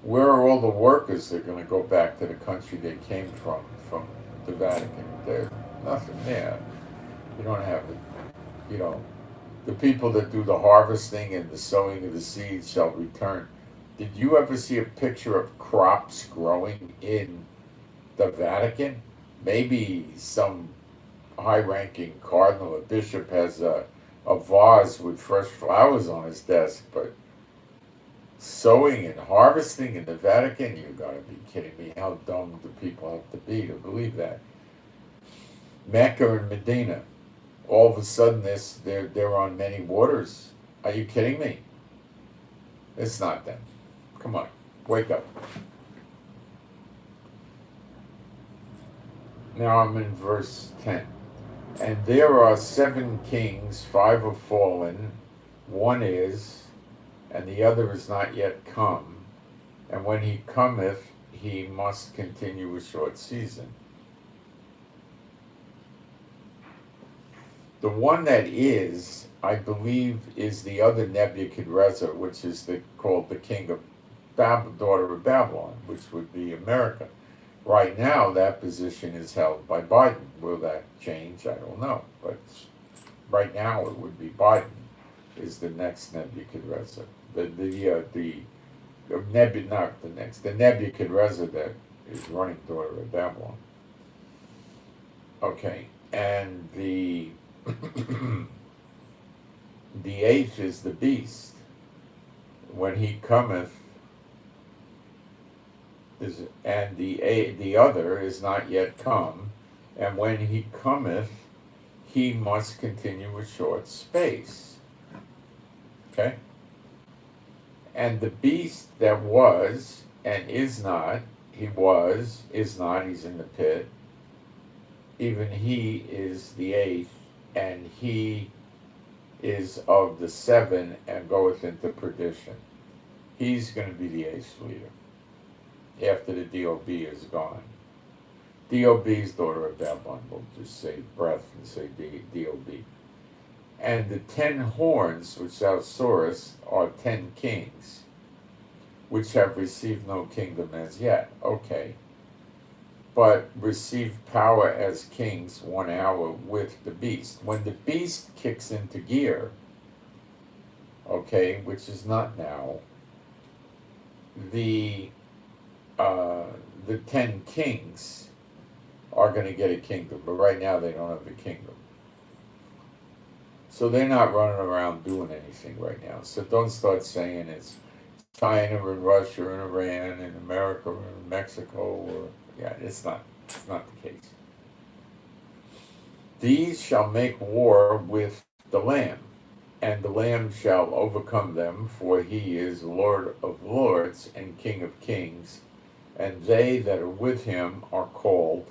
Where are all the workers that are going to go back to the country they came from the Vatican? There's nothing there. You don't have it. The people that do the harvesting and the sowing of the seeds shall return. Did you ever see a picture of crops growing in the Vatican? Maybe some high-ranking cardinal or bishop has a vase with fresh flowers on his desk, but sowing and harvesting in the Vatican? You gotta be kidding me. How dumb do people have to be to believe that? Mecca and Medina, all of a sudden they're on many waters. Are you kidding me? It's not them. Come on, wake up. Now I'm in verse 10. And there are 7 kings, 5 have fallen, 1 is, and the other is not yet come. And when he cometh, he must continue a short season. The one that is, I believe, is the other Nebuchadnezzar, which is called the king of daughter of Babylon, which would be America. Right now, that position is held by Biden. Will that change? I don't know. But right now, it would be Biden is the next Nebuchadnezzar. The Nebuchadnezzar that is running daughter of Babylon. Okay, and the the 8th is the beast. When he cometh, and the other is not yet come, and when he cometh, he must continue a short space. Okay? And the beast that was and is not, he was, is not, he's in the pit, even he is the eighth, and he is of the seven and goeth into perdition. He's going to be the eighth leader after the DOB is gone. DOB is daughter of Babylon. We'll just say breath and say DOB. And the 10 horns which thou sawest are 10 kings, which have received no kingdom as yet. Okay. But receive power as kings 1 hour with the beast. When the beast kicks into gear, okay, which is not now, the 10 kings are going to get a kingdom, but right now they don't have a kingdom. So they're not running around doing anything right now. So don't start saying it's China and Russia and Iran and America and Mexico, or yeah, it's not the case. These shall make war with the Lamb, and the Lamb shall overcome them, for he is Lord of lords and King of kings, and they that are with him are called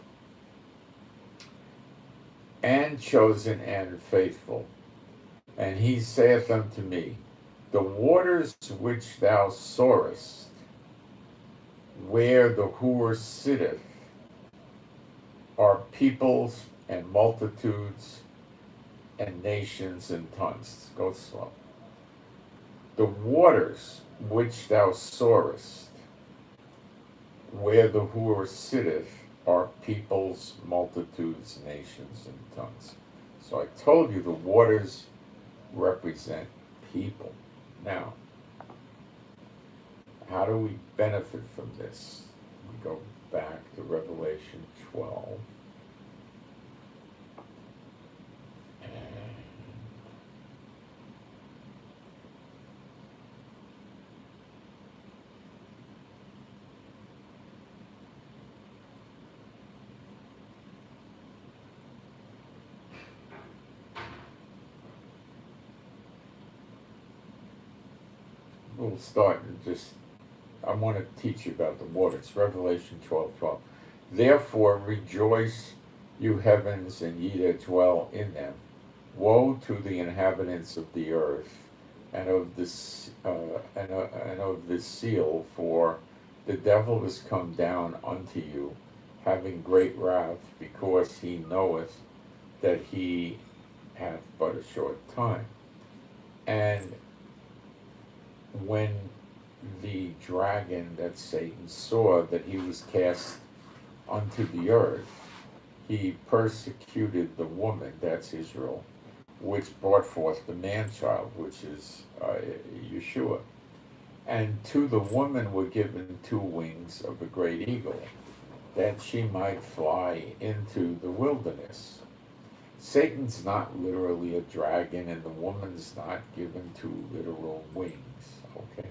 and chosen and faithful. And he saith unto me, the waters which thou sawest, where the whore sitteth, are peoples and multitudes and nations and tongues. Go slow. The waters which thou sawest, where the whore sitteth, are peoples, multitudes, nations, and tongues. So I told you the waters represent people. Now, how do we benefit from this? We go back to Revelation 12. We'll start and just, I want to teach you about the waters. Revelation 12:12. Therefore rejoice, you heavens, and ye that dwell in them. Woe to the inhabitants of the earth, and of this and of this seal, for the devil is come down unto you, having great wrath, because he knoweth that he hath but a short time. And when the dragon, that Satan, saw that he was cast unto the earth, he persecuted the woman, that's Israel, which brought forth the man-child, which is Yeshua. And to the woman were given 2 wings of a great eagle, that she might fly into the wilderness. Satan's not literally a dragon, and the woman's not given 2 literal wings, okay?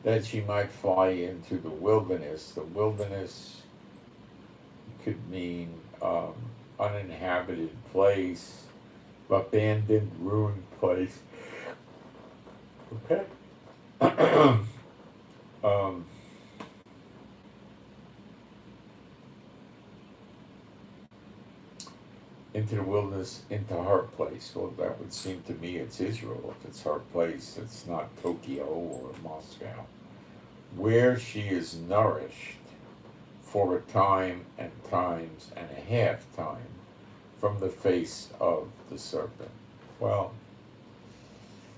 That she might fly into the wilderness. The wilderness could mean uninhabited place, abandoned, ruined place, okay? Into the wilderness, into her place. Well, that would seem to me it's Israel. If it's her place, it's not Tokyo or Moscow. Where she is nourished for a time and times and a half time from the face of the serpent. Well,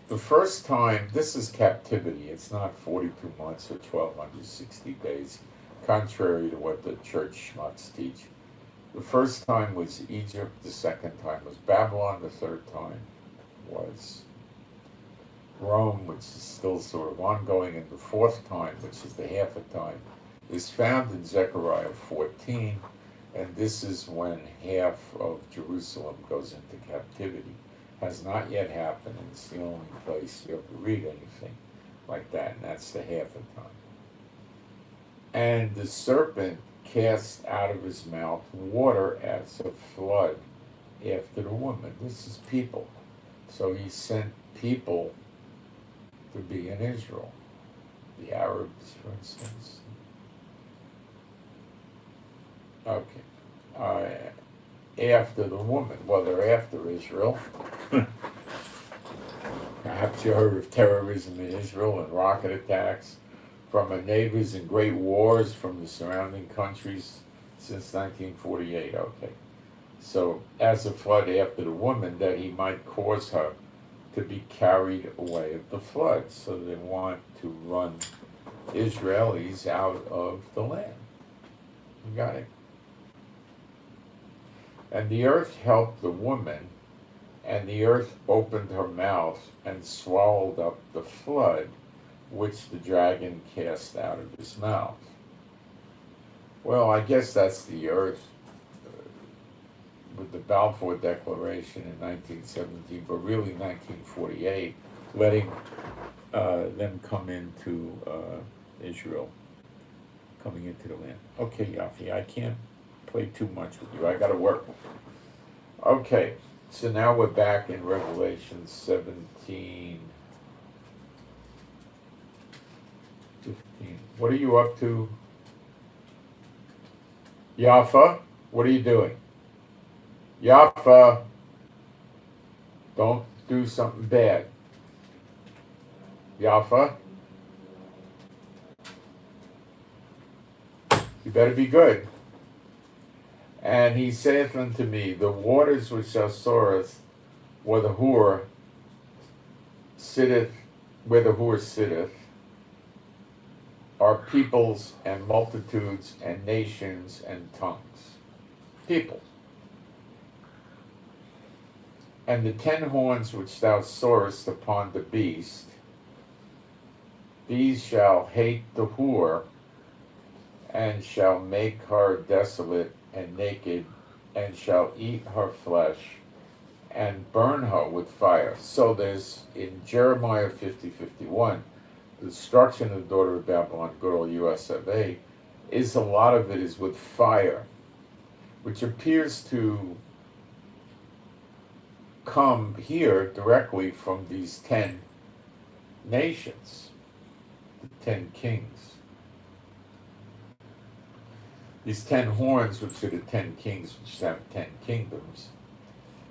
the first time, this is captivity. It's not 42 months or 1260 days, contrary to what the church schmucks teach. The first time was Egypt, the second time was Babylon, the third time was Rome, which is still sort of ongoing, and the fourth time, which is the half a time, is found in Zechariah 14, and this is when half of Jerusalem goes into captivity. Has not yet happened, and it's the only place you have to read anything like that, and that's the half a time. And the serpent cast out of his mouth water as a flood after the woman. This is people. So he sent people to be in Israel. The Arabs, for instance. Okay. After the woman. Well, they're after Israel. Perhaps you heard of terrorism in Israel and rocket attacks from our neighbors and great wars from the surrounding countries since 1948. Okay. So, as a flood after the woman, that he might cause her to be carried away of the flood. So they want to run Israelis out of the land. You got it? And the earth helped the woman, and the earth opened her mouth and swallowed up the flood which the dragon cast out of his mouth. Well, I guess that's the earth with the Balfour Declaration in 1917, but really 1948, letting them come into Israel, coming into the land. Okay, Yafi, I can't play too much with you. I got to work. Okay, so now we're back in Revelation 17, 15. What are you up to? Yafa, what are you doing? Yafa, don't do something bad. Yafa, you better be good. And he saith unto me, the waters which thou sawest, where the whore sitteth, are peoples and multitudes and nations and tongues. People. And the 10 horns which thou sawest upon the beast, these shall hate the whore, and shall make her desolate and naked, and shall eat her flesh, and burn her with fire. So there's, in Jeremiah 50:51, the destruction of the daughter of Babylon, good old U.S. is a lot of it is with fire, which appears to come here directly from these 10 nations, the 10 kings. These 10 horns, which are the 10 kings, which have 10 kingdoms.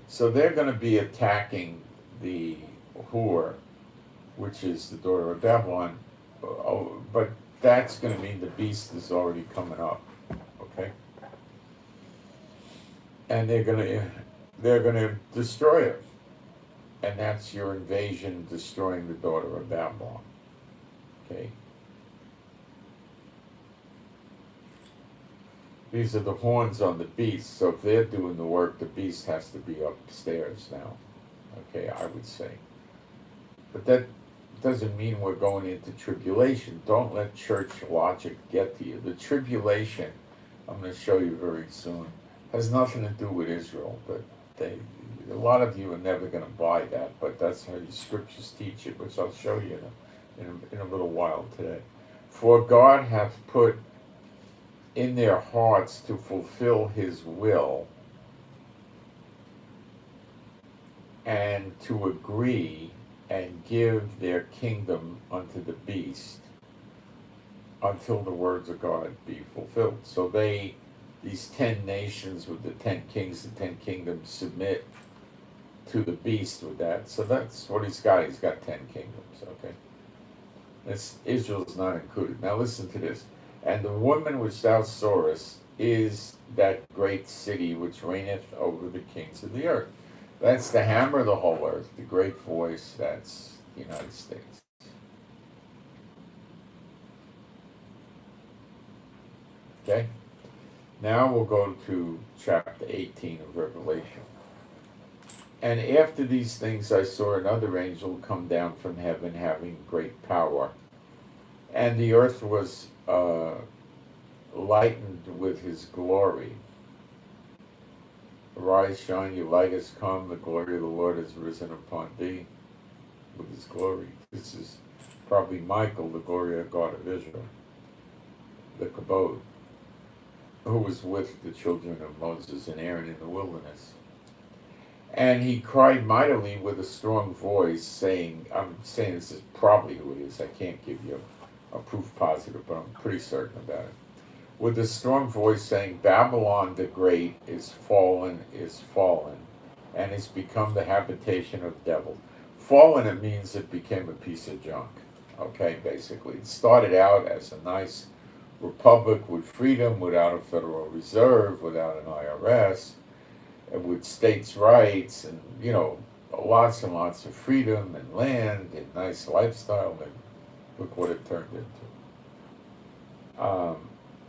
So they're going to be attacking the whore, which is the daughter of Babylon, but that's going to mean the beast is already coming up, okay? And they're going to destroy her, and that's your invasion, destroying the daughter of Babylon, okay? These are the horns on the beast, so if they're doing the work, the beast has to be upstairs now, okay, I would say. But that doesn't mean we're going into tribulation. Don't let church logic get to you. The tribulation, I'm going to show you very soon, has nothing to do with Israel, but a lot of you are never going to buy that, but that's how the scriptures teach it, which I'll show you in a little while today. For God hath put in their hearts to fulfill his will and to agree and give their kingdom unto the beast until the words of God be fulfilled. So these 10 nations with the 10 kings, the 10 kingdoms, submit to the beast with that. So that's what he's got. He's got 10 kingdoms, okay? Israel's not included. Now listen to this. And the woman which thou sawest is that great city which reigneth over the kings of the earth. That's the hammer of the whole earth, the great voice, that's the United States. Okay? Now we'll go to chapter 18 of Revelation. And after these things I saw another angel come down from heaven, having great power. And the earth was lightened with his glory. Arise, shine, your light has come, the glory of the Lord has risen upon thee with his glory. This is probably Michael, the glory of God of Israel. the kabod, who was with the children of Moses and Aaron in the wilderness. And he cried mightily with a strong voice, saying, I'm saying this is probably who it is. I can't give you a proof positive, but I'm pretty certain about it. With a strong voice saying, Babylon the Great is fallen, and has become the habitation of devils. Fallen, it means it became a piece of junk. Okay, basically. It started out as a nice republic with freedom, without a Federal Reserve, without an IRS, and with states' rights, and, lots and lots of freedom and land and nice lifestyle, and look what it turned into.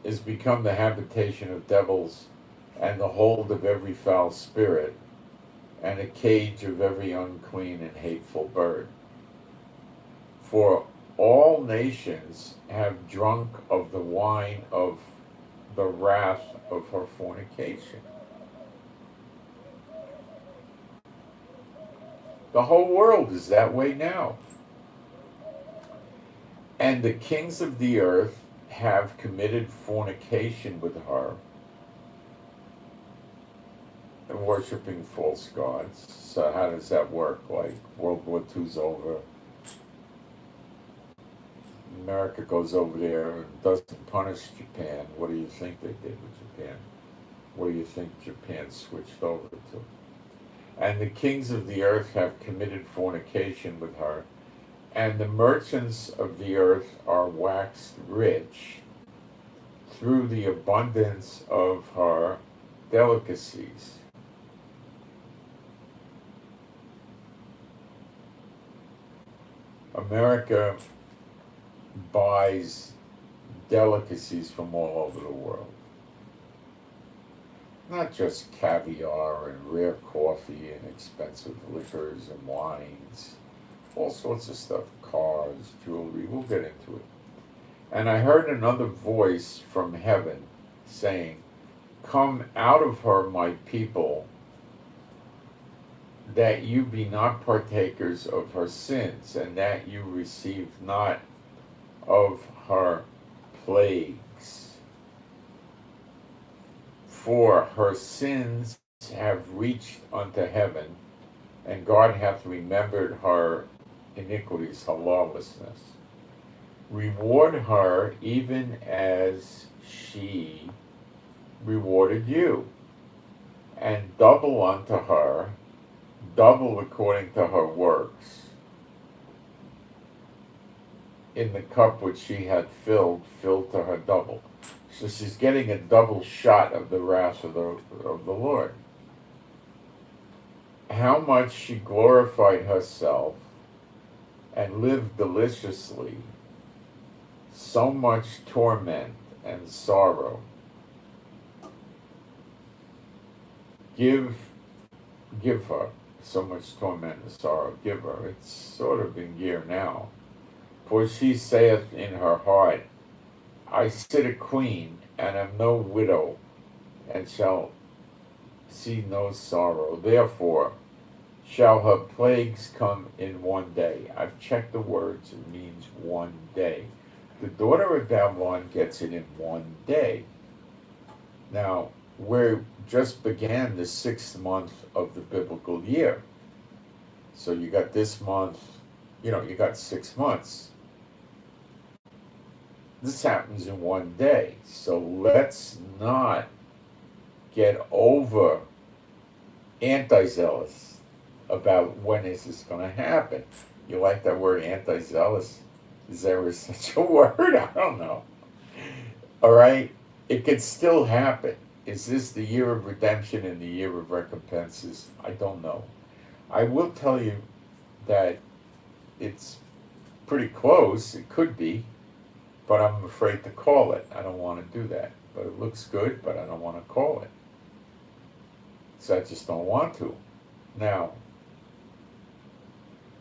Has become the habitation of devils, and the hold of every foul spirit, and a cage of every unclean and hateful bird. For all nations have drunk of the wine of the wrath of her fornication. The whole world is that way now. And the kings of the earth have committed fornication with her, and worshiping false gods. So how does that work? Like World War II's over, America goes over there and doesn't punish Japan. What do you think they did with Japan? What do you think Japan switched over to? And the kings of the earth have committed fornication with her, and the merchants of the earth are waxed rich through the abundance of her delicacies. America buys delicacies from all over the world. Not just caviar and rare coffee and expensive liquors and wines, all sorts of stuff, cars, jewelry, we'll get into it. And I heard another voice from heaven saying, Come out of her, my people, that you be not partakers of her sins, and that you receive not of her plagues. For her sins have reached unto heaven, and God hath remembered her iniquities, her lawlessness. Reward her even as she rewarded you, and double unto her, double according to her works, in the cup which she had filled to her double. So she's getting a double shot of the wrath of the Lord. How much she glorified herself and lived deliciously, so much torment and sorrow. Give her so much torment and sorrow. Give her. It's sort of in gear now. For she saith in her heart, I sit a queen, and am no widow, and shall see no sorrow. Therefore shall her plagues come in one day. I've checked the words, it means one day. The daughter of Babylon gets it in one day. Now, we just began the 6th month of the biblical year. So you got this month, you got 6 months. This happens in one day. So let's not get over anti-zealous about when is this going to happen. You like that word, anti-zealous? Is there such a word? I don't know. All right? It could still happen. Is this the year of redemption and the year of recompenses? I don't know. I will tell you that it's pretty close. It could be. But I'm afraid to call it. I don't want to do that. But it looks good, but I don't want to call it. So I just don't want to. Now,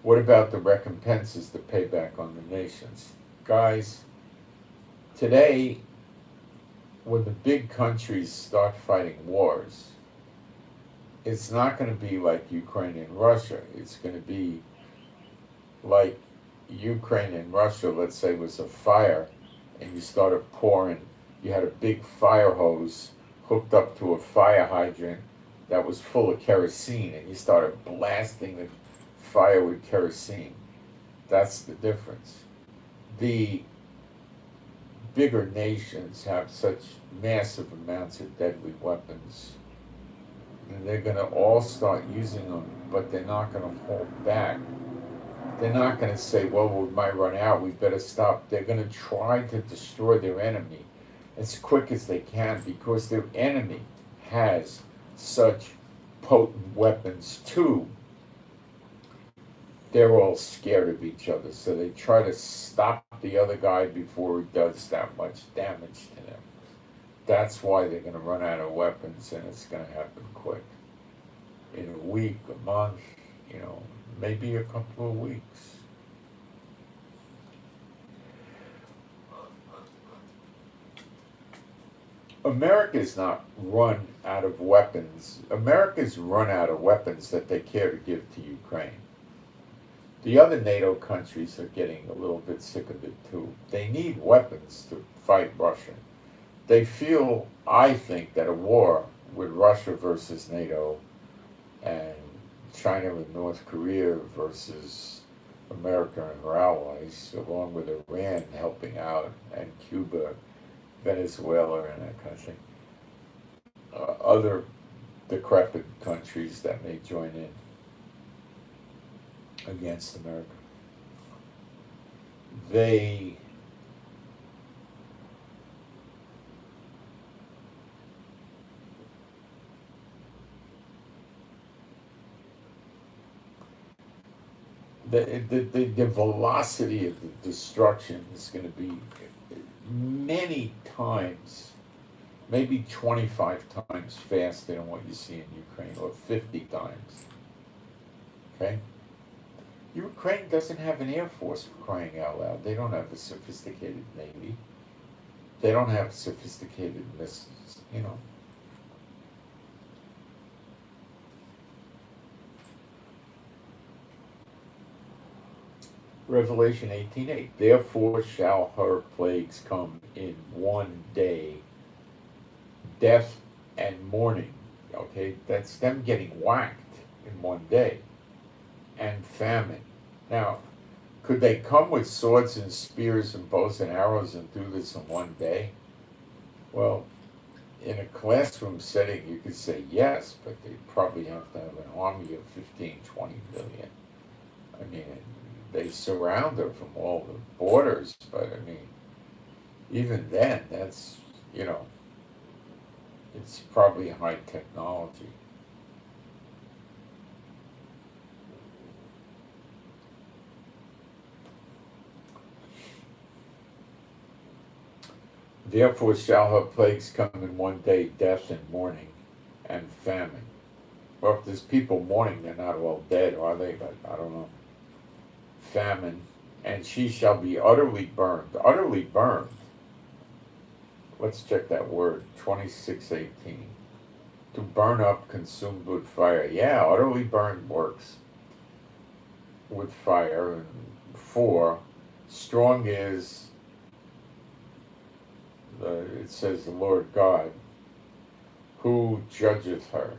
what about the recompenses, the payback on the nations? Guys, today, when the big countries start fighting wars, it's not going to be like Ukraine and Russia. It's going to be like Ukraine and Russia, let's say, was a fire, and you started pouring you had a big fire hose hooked up to a fire hydrant that was full of kerosene, and you started blasting the fire with kerosene. That's the difference. The bigger nations have such massive amounts of deadly weapons, and they're going to all start using them, but they're not going to hold back. They're not going to say, well, we might run out, we better stop. They're going to try to destroy their enemy as quick as they can, because their enemy has such potent weapons too. They're all scared of each other, so they try to stop the other guy before he does that much damage to them. That's why they're going to run out of weapons, and it's going to happen quick. In a week, a month, maybe a couple of weeks. America's not run out of weapons. America's run out of weapons that they care to give to Ukraine. The other NATO countries are getting a little bit sick of it too. They need weapons to fight Russia. They feel, I think, that a war with Russia versus NATO and China and North Korea versus America and her allies, along with Iran helping out, and Cuba, Venezuela, and that kind of thing. Other decrepit countries that may join in against America. They the velocity of the destruction is going to be many times, maybe 25 times faster than what you see in Ukraine, or 50 times. Okay? Ukraine doesn't have an air force, for crying out loud. They don't have a sophisticated navy. They don't have sophisticated missiles, Revelation 18:8. Therefore shall her plagues come in one day, death and mourning. Okay, that's them getting whacked in one day, and famine. Now, could they come with swords and spears and bows and arrows and do this in one day? Well, in a classroom setting, you could say yes, but they probably have to have an army of 15, 20 million. I mean, they surround her from all the borders, but I mean, even then, that's, it's probably high technology. Therefore shall her plagues come in one day, death and mourning and famine. Well, if there's people mourning, they're not all dead, are they? But I don't know. Famine, and she shall be utterly burned. Utterly burned. Let's check that word, 26:18. To burn up, consumed with fire. Yeah, utterly burned works with fire. And 4, strong is, it says the Lord God, who judgeth her.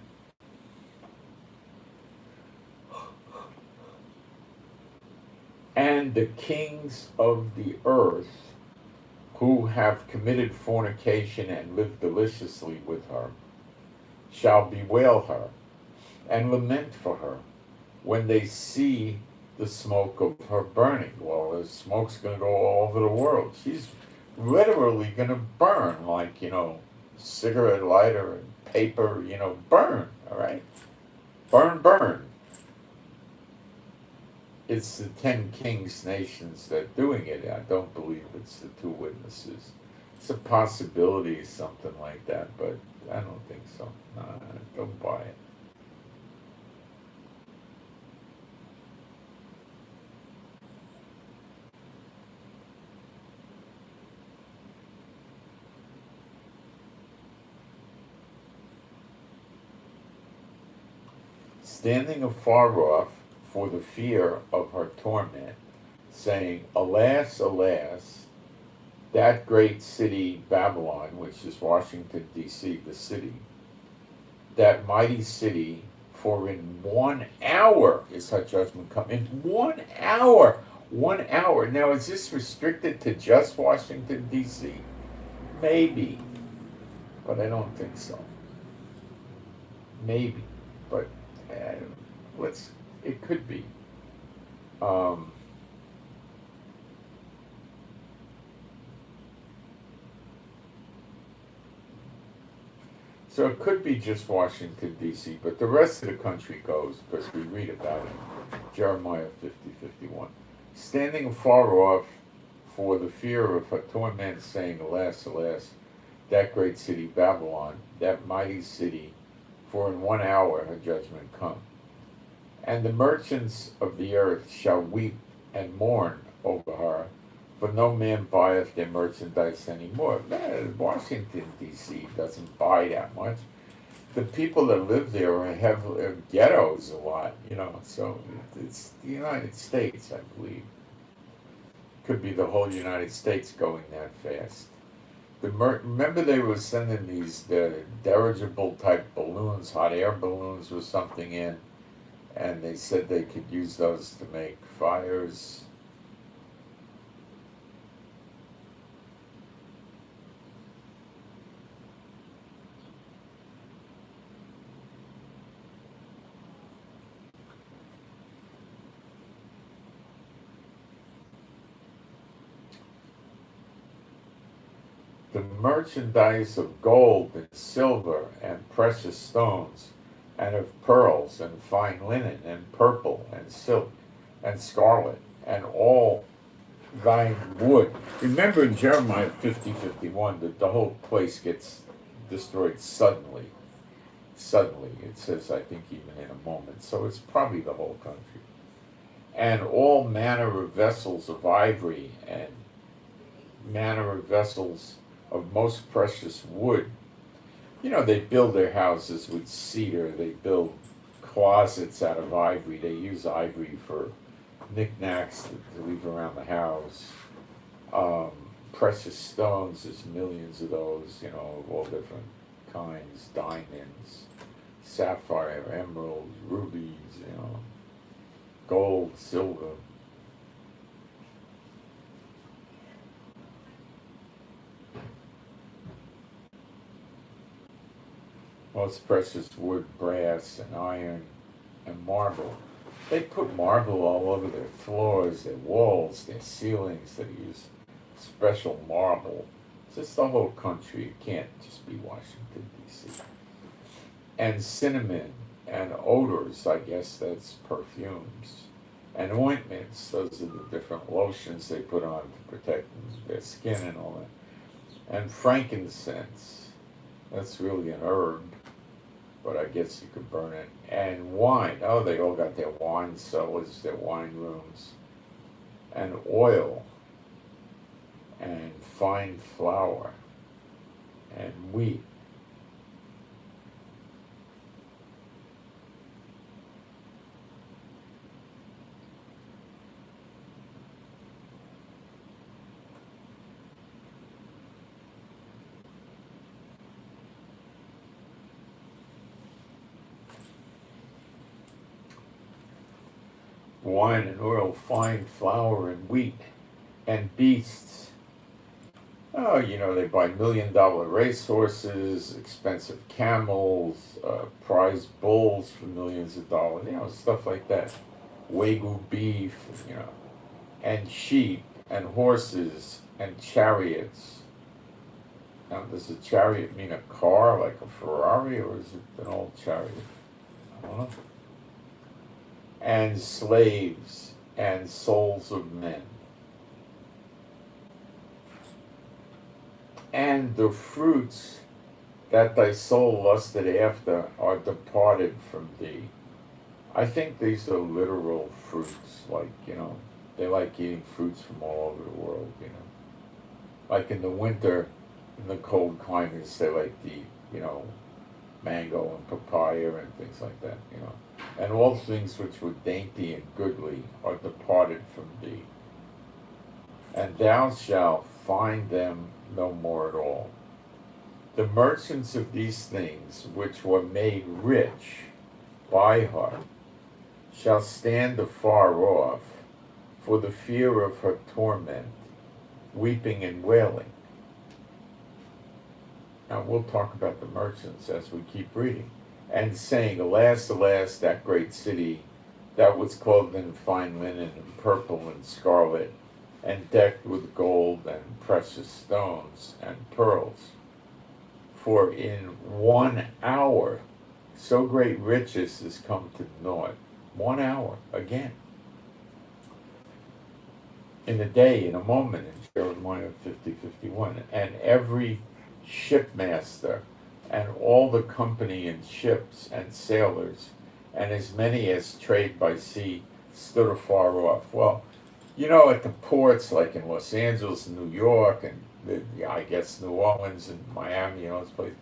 And the kings of the earth who have committed fornication and lived deliciously with her shall bewail her and lament for her when they see the smoke of her burning. Well, the smoke's going to go all over the world. She's literally going to burn like, cigarette lighter and paper, burn, all right? Burn, burn. It's the 10 kings nations that are doing it. I don't believe it's the 2 witnesses. It's a possibility, something like that, but I don't think so. Nah, don't buy it. Standing afar off, for the fear of her torment, saying, Alas, alas, that great city Babylon, which is Washington, D.C., the city, that mighty city, for in 1 hour is her judgment come. In 1 hour! 1 hour. Now, is this restricted to just Washington, D.C.? Maybe, but I don't think so. Maybe, but it could be. So it could be just Washington, D.C., but the rest of the country goes, because we read about it. Jeremiah 50:51. Standing afar off for the fear of her torment, saying, Alas, alas, that great city Babylon, that mighty city, for in 1 hour her judgment come. And the merchants of the earth shall weep and mourn over her, for no man buyeth their merchandise anymore. Washington, D.C. doesn't buy that much. The people that live there have ghettos a lot, so it's the United States, I believe. Could be the whole United States going that fast. Remember they were sending these dirigible type balloons, hot air balloons with something in, and they said they could use those to make fires. The merchandise of gold and silver and precious stones, and of pearls and fine linen and purple and silk and scarlet and all thine wood. Remember in Jeremiah 50:51 that the whole place gets destroyed suddenly. Suddenly, it says, I think even in a moment. So it's probably the whole country. And all manner of vessels of ivory and manner of vessels of most precious wood. They build their houses with cedar. They build closets out of ivory. They use ivory for knickknacks to leave around the house. Precious stones, there's millions of those, of all different kinds. Diamonds, sapphire, emeralds, rubies, gold, silver. Most precious wood, brass, and iron, and marble. They put marble all over their floors, their walls, their ceilings. They use special marble. It's just the whole country. It can't just be Washington, D.C. And cinnamon and odors, I guess that's perfumes. And ointments, those are the different lotions they put on to protect their skin and all that. And frankincense, that's really an herb, but I guess you could burn it. And wine, they all got their wine cellars, their wine rooms. And oil, and fine flour, and wheat. Wine and oil, fine flour and wheat, and beasts. They buy $1 million racehorses, expensive camels, prize bulls for millions of dollars, stuff like that. Wagyu beef, and sheep, and horses, and chariots. Now, does a chariot mean a car, like a Ferrari, or is it an old chariot? I don't know. And slaves, and souls of men. And the fruits that thy soul lusted after are departed from thee. I think these are literal fruits, like, they like eating fruits from all over the world, Like in the winter, in the cold climates, they like to eat, mango and papaya and things like that, And all things which were dainty and goodly are departed from thee. And thou shalt find them no more at all. The merchants of these things, which were made rich by her, shall stand afar off for the fear of her torment, weeping and wailing. Now we'll talk about the merchants as we keep reading. And saying, alas, alas, that great city that was clothed in fine linen and purple and scarlet, and decked with gold and precious stones and pearls. For in 1 hour, so great riches has come to naught. 1 hour, again. In a day, in a moment, in Jeremiah 50:51. And every shipmaster, and all the company in ships and sailors, and as many as trade by sea, stood afar off. Well, you know, at the ports, like in Los Angeles and New York, and I guess New Orleans and Miami and those places,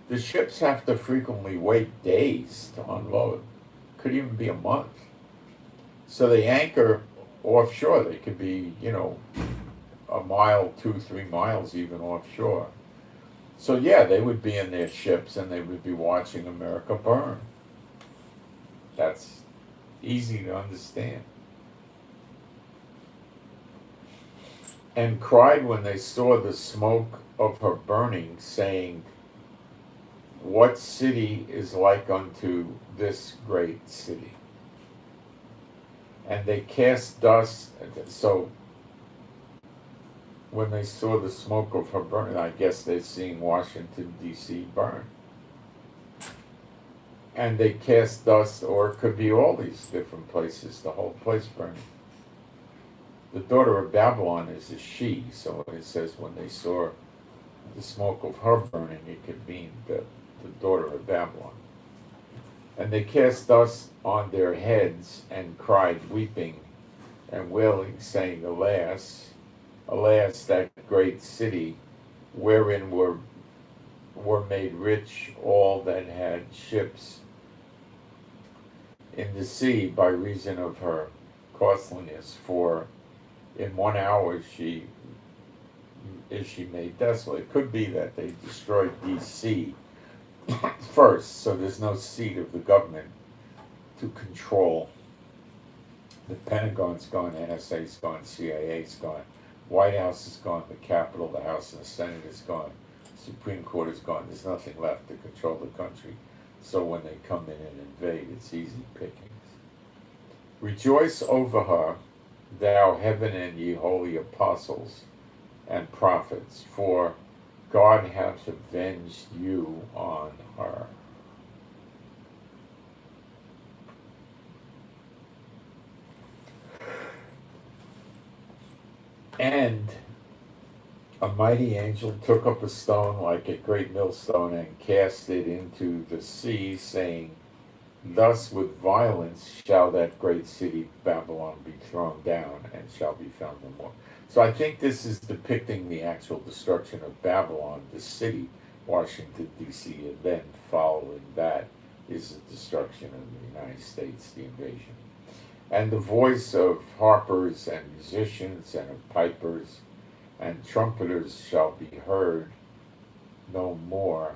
the ships have to frequently wait days to unload. Could even be a month. So they anchor offshore. They could be, you know, a mile, 2-3 miles even offshore. So yeah, they would be in their ships and they would be watching America burn. That's easy to understand. And cried when they saw the smoke of her burning, saying, what city is like unto this great city? And they cast dust. So when they saw the smoke of her burning, I guess they're seeing Washington, D.C. burn. And they cast dust, or it could be all these different places, the whole place burning. The daughter of Babylon is a she, so it says when they saw the smoke of her burning, it could mean the daughter of Babylon. And they cast dust on their heads and cried, weeping and wailing, saying, alas, alas, that great city, wherein were made rich all that had ships in the sea by reason of her costliness. For in 1 hour is she made desolate. It could be that they destroyed D.C. first, so there's no seat of the government to control. The Pentagon's gone, NSA's gone, CIA's gone, White House is gone, the Capitol, the House and the Senate is gone, Supreme Court is gone. There's nothing left to control the country. So when they come in and invade, it's easy pickings. Rejoice over her, thou heaven and ye holy apostles and prophets, for God hath avenged you on her. And a mighty angel took up a stone like a great millstone and cast it into the sea, saying, thus with violence shall that great city Babylon be thrown down, and shall be found no more. So I think this is depicting the actual destruction of Babylon, the city, Washington, D.C., and then following that is the destruction of the United States, the invasion. And the voice of harpers and musicians and of pipers and trumpeters shall be heard no more.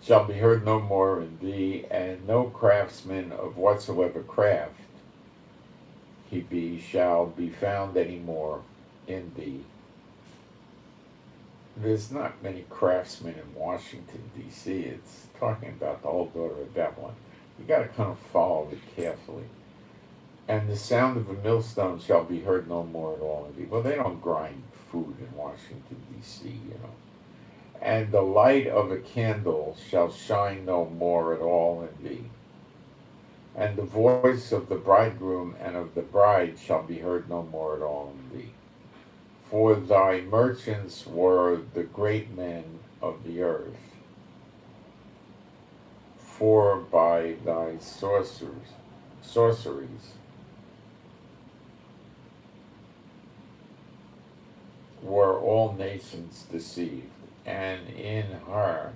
Shall be heard no more in thee, and no craftsman of whatsoever craft he be shall be found any more in thee. There's not many craftsmen in Washington, D.C. It's talking about the whole daughter of Babylon. You got to kind of follow it carefully. And the sound of a millstone shall be heard no more at all in thee. Well, they don't grind food in Washington, D.C., you know. And the light of a candle shall shine no more at all in thee. And the voice of the bridegroom and of the bride shall be heard no more at all in thee. For thy merchants were the great men of the earth. For by thy sorcerers sorceries were all nations deceived, and in her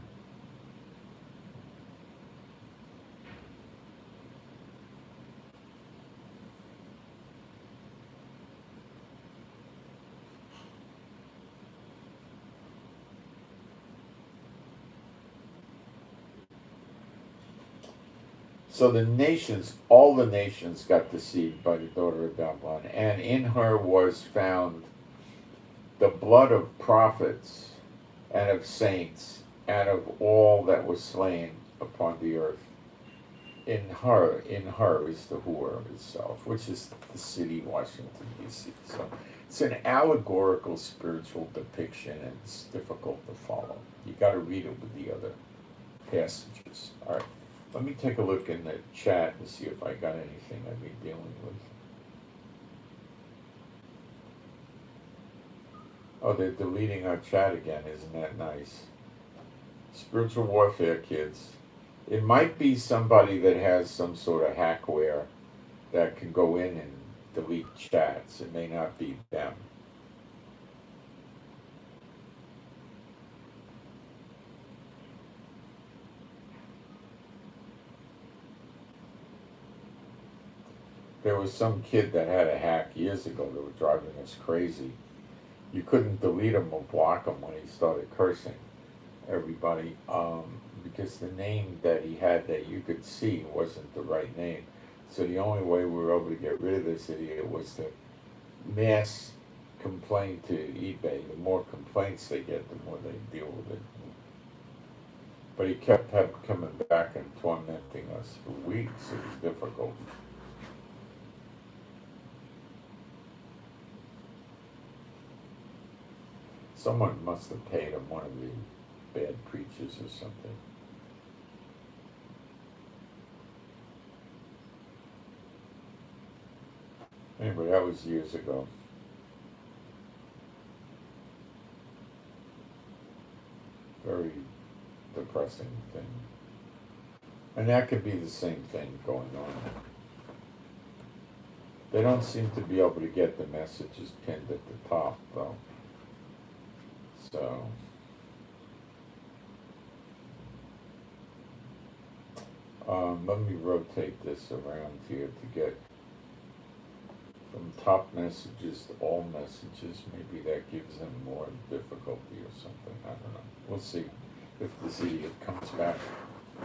so the nations, all the nations got deceived by the daughter of Babylon, and in her was found the blood of prophets and of saints and of all that was slain upon the earth. In her is the whore itself, which is the city, Washington, D.C. So it's an allegorical spiritual depiction, and it's difficult to follow. You got to read it with the other passages. All right, let me take a look in the chat and see if I got anything I'd be dealing with. Oh, they're deleting our chat again. Isn't that nice? Spiritual warfare, kids. It might be somebody that has some sort of hackware that can go in and delete chats. It may not be them. There was some kid that had a hack years ago that was driving us crazy. You couldn't delete him or block him when he started cursing everybody, because the name that he had that you could see wasn't the right name. So the only way we were able to get rid of this idiot was to mass complain to eBay. The more complaints they get, the more they deal with it. But he kept coming back and tormenting us for weeks. It was difficult. Someone must have paid him, one of the bad preachers or something. Anyway, that was years ago. Very depressing thing. And that could be the same thing going on. They don't seem to be able to get the messages pinned at the top, though. So, let me rotate this around here to get from top messages to all messages. Maybe that gives them more difficulty or something. I don't know. We'll see if this idiot comes back.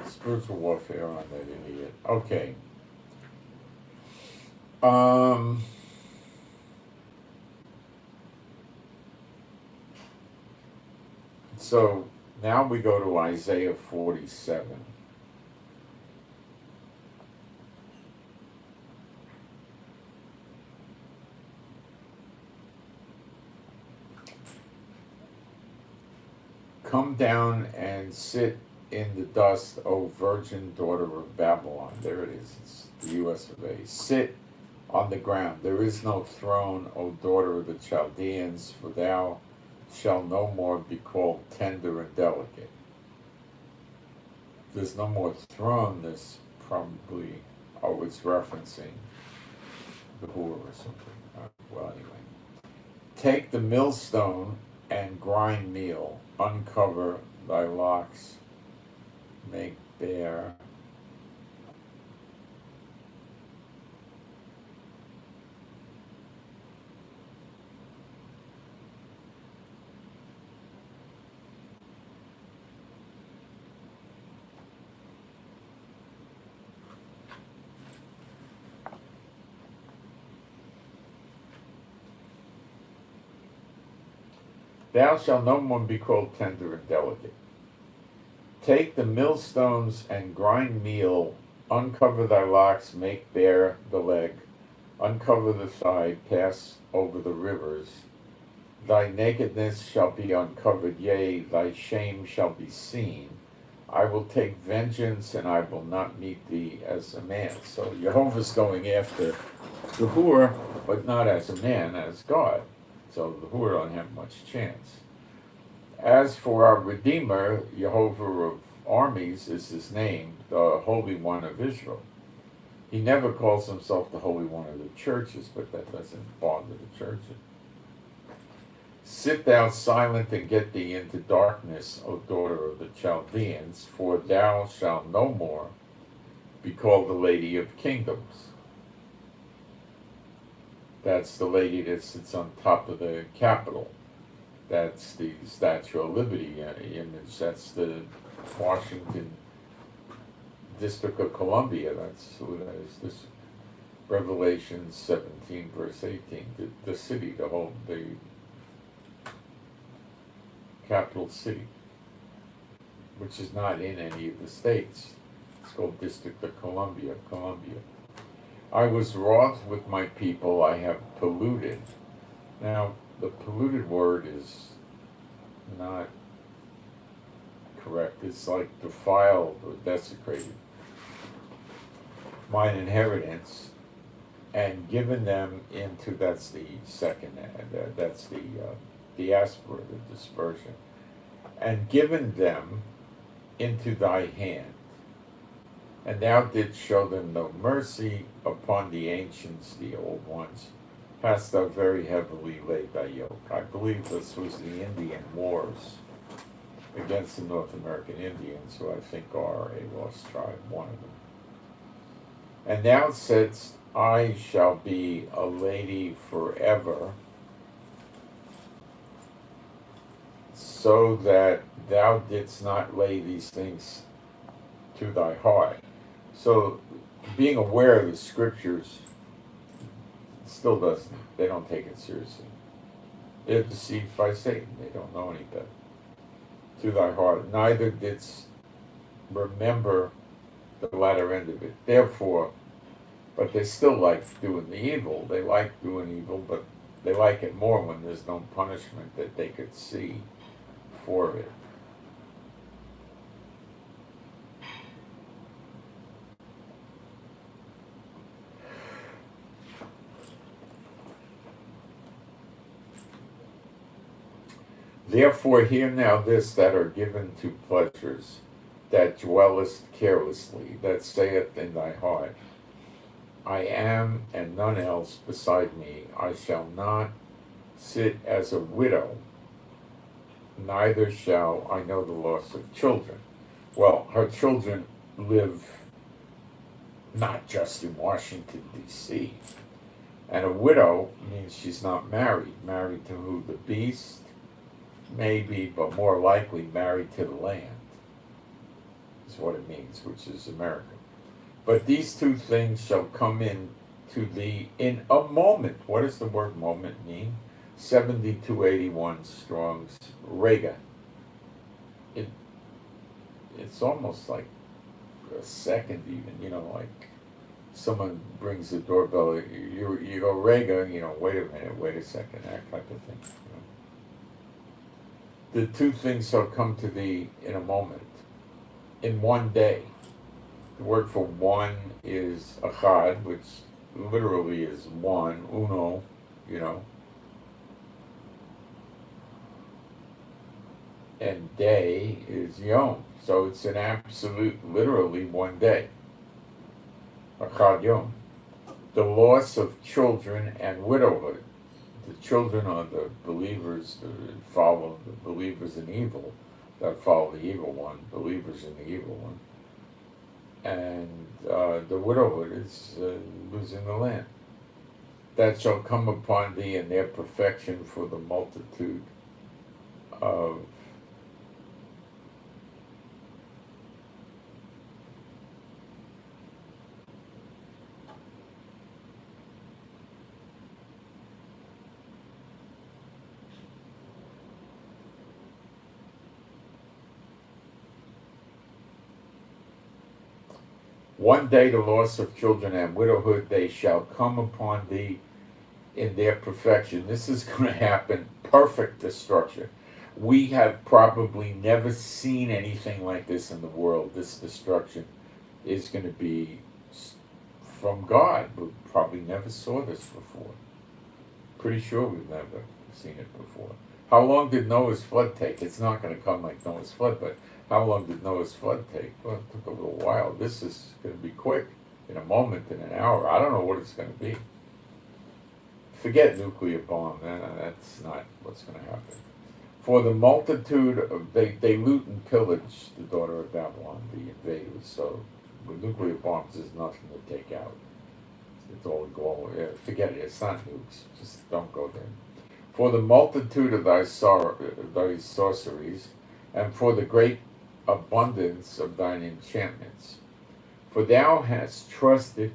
Spiritual warfare on that idiot. Okay. So now we go to Isaiah 47. Come down and sit in the dust, O virgin daughter of Babylon. There it is. It's the U.S. Sit on the ground. There is no throne, O daughter of the Chaldeans, for thou shall no more be called tender and delicate. There's no more throne. This probably, it's referencing the whore or something. Well, anyway. Take the millstone and grind meal. Uncover thy locks. Make bare. Thou shalt no more be called tender and delicate. Take the millstones and grind meal, uncover thy locks, make bare the leg, uncover the thigh, pass over the rivers. Thy nakedness shall be uncovered, yea, thy shame shall be seen. I will take vengeance, and I will not meet thee as a man. So Jehovah's going after the whore, but not as a man, as God. So the whore don't have much chance. As for our Redeemer, Jehovah of armies is his name, the Holy One of Israel. He never calls himself the Holy One of the churches, but that doesn't bother the churches. Sit thou silent and get thee into darkness, O daughter of the Chaldeans, for thou shalt no more be called the Lady of Kingdoms. That's the lady that sits on top of the Capitol. That's the Statue of Liberty image. That's the Washington District of Columbia. That's who that is. This Revelation 17, verse 18. The city, the capital city, which is not in any of the states. It's called District of Columbia. I was wroth with my people, I have polluted. Now, the polluted word is not correct. It's like defiled or desecrated. Mine inheritance, and given them into, that's the second, that's the diaspora, the dispersion, and given them into thy hand. And thou didst show them no mercy upon the ancients, the old ones. Hast thou very heavily laid thy yoke. I believe this was the Indian Wars against the North American Indians, who I think are a lost tribe, one of them. And thou saidst, I shall be a lady forever, so that thou didst not lay these things to thy heart. So being aware of the scriptures still doesn't, they don't take it seriously. They're deceived by Satan. They don't know any better. To thy heart, neither didst remember the latter end of it. Therefore, but they still like doing the evil. They like doing evil, but they like it more when there's no punishment that they could see for it. Therefore hear now this that are given to pleasures, that dwellest carelessly, that saith in thy heart, I am and none else beside me. I shall not sit as a widow, neither shall I know the loss of children. Well, her children live not just in Washington, D.C. And a widow means she's not married. Married to who? The beast? Maybe, but more likely married to the land, is what it means, which is America. But these two things shall come in to thee in a moment. What does the word moment mean? 7281 Strong's Rega. It's almost like a second even, like someone brings the doorbell, you go Rega, wait a minute, wait a second, that type of thing. The two things shall come to thee in a moment, in one day. The word for one is achad, which literally is one, uno, and day is yom. So it's an absolute, literally one day. Achad yom. The loss of children and widowhood. The children are the believers that follow the believers in evil, that follow the evil one, believers in the evil one. And the widowhood is losing the land. That shall come upon thee in their perfection for the multitude of one day the loss of children and widowhood, they shall come upon thee in their perfection. This is going to happen, perfect destruction. We have probably never seen anything like this in the world. This destruction is going to be from God. We probably never saw this before. Pretty sure we've never seen it before. How long did Noah's flood take? It's not going to come like Noah's flood, but how long did Noah's flood take? Well, it took a little while. This is going to be quick. in a moment, in an hour. I don't know what it's going to be. Forget nuclear bomb. That's not what's going to happen. For the multitude of, they loot and pillage the daughter of Babylon, the invaders. So with nuclear bombs, there's nothing to take out. It's all global. Yeah, forget it. It's not nukes. Just don't go there. For the multitude of thy sorceries, and for the great abundance of thine enchantments. For thou hast trusted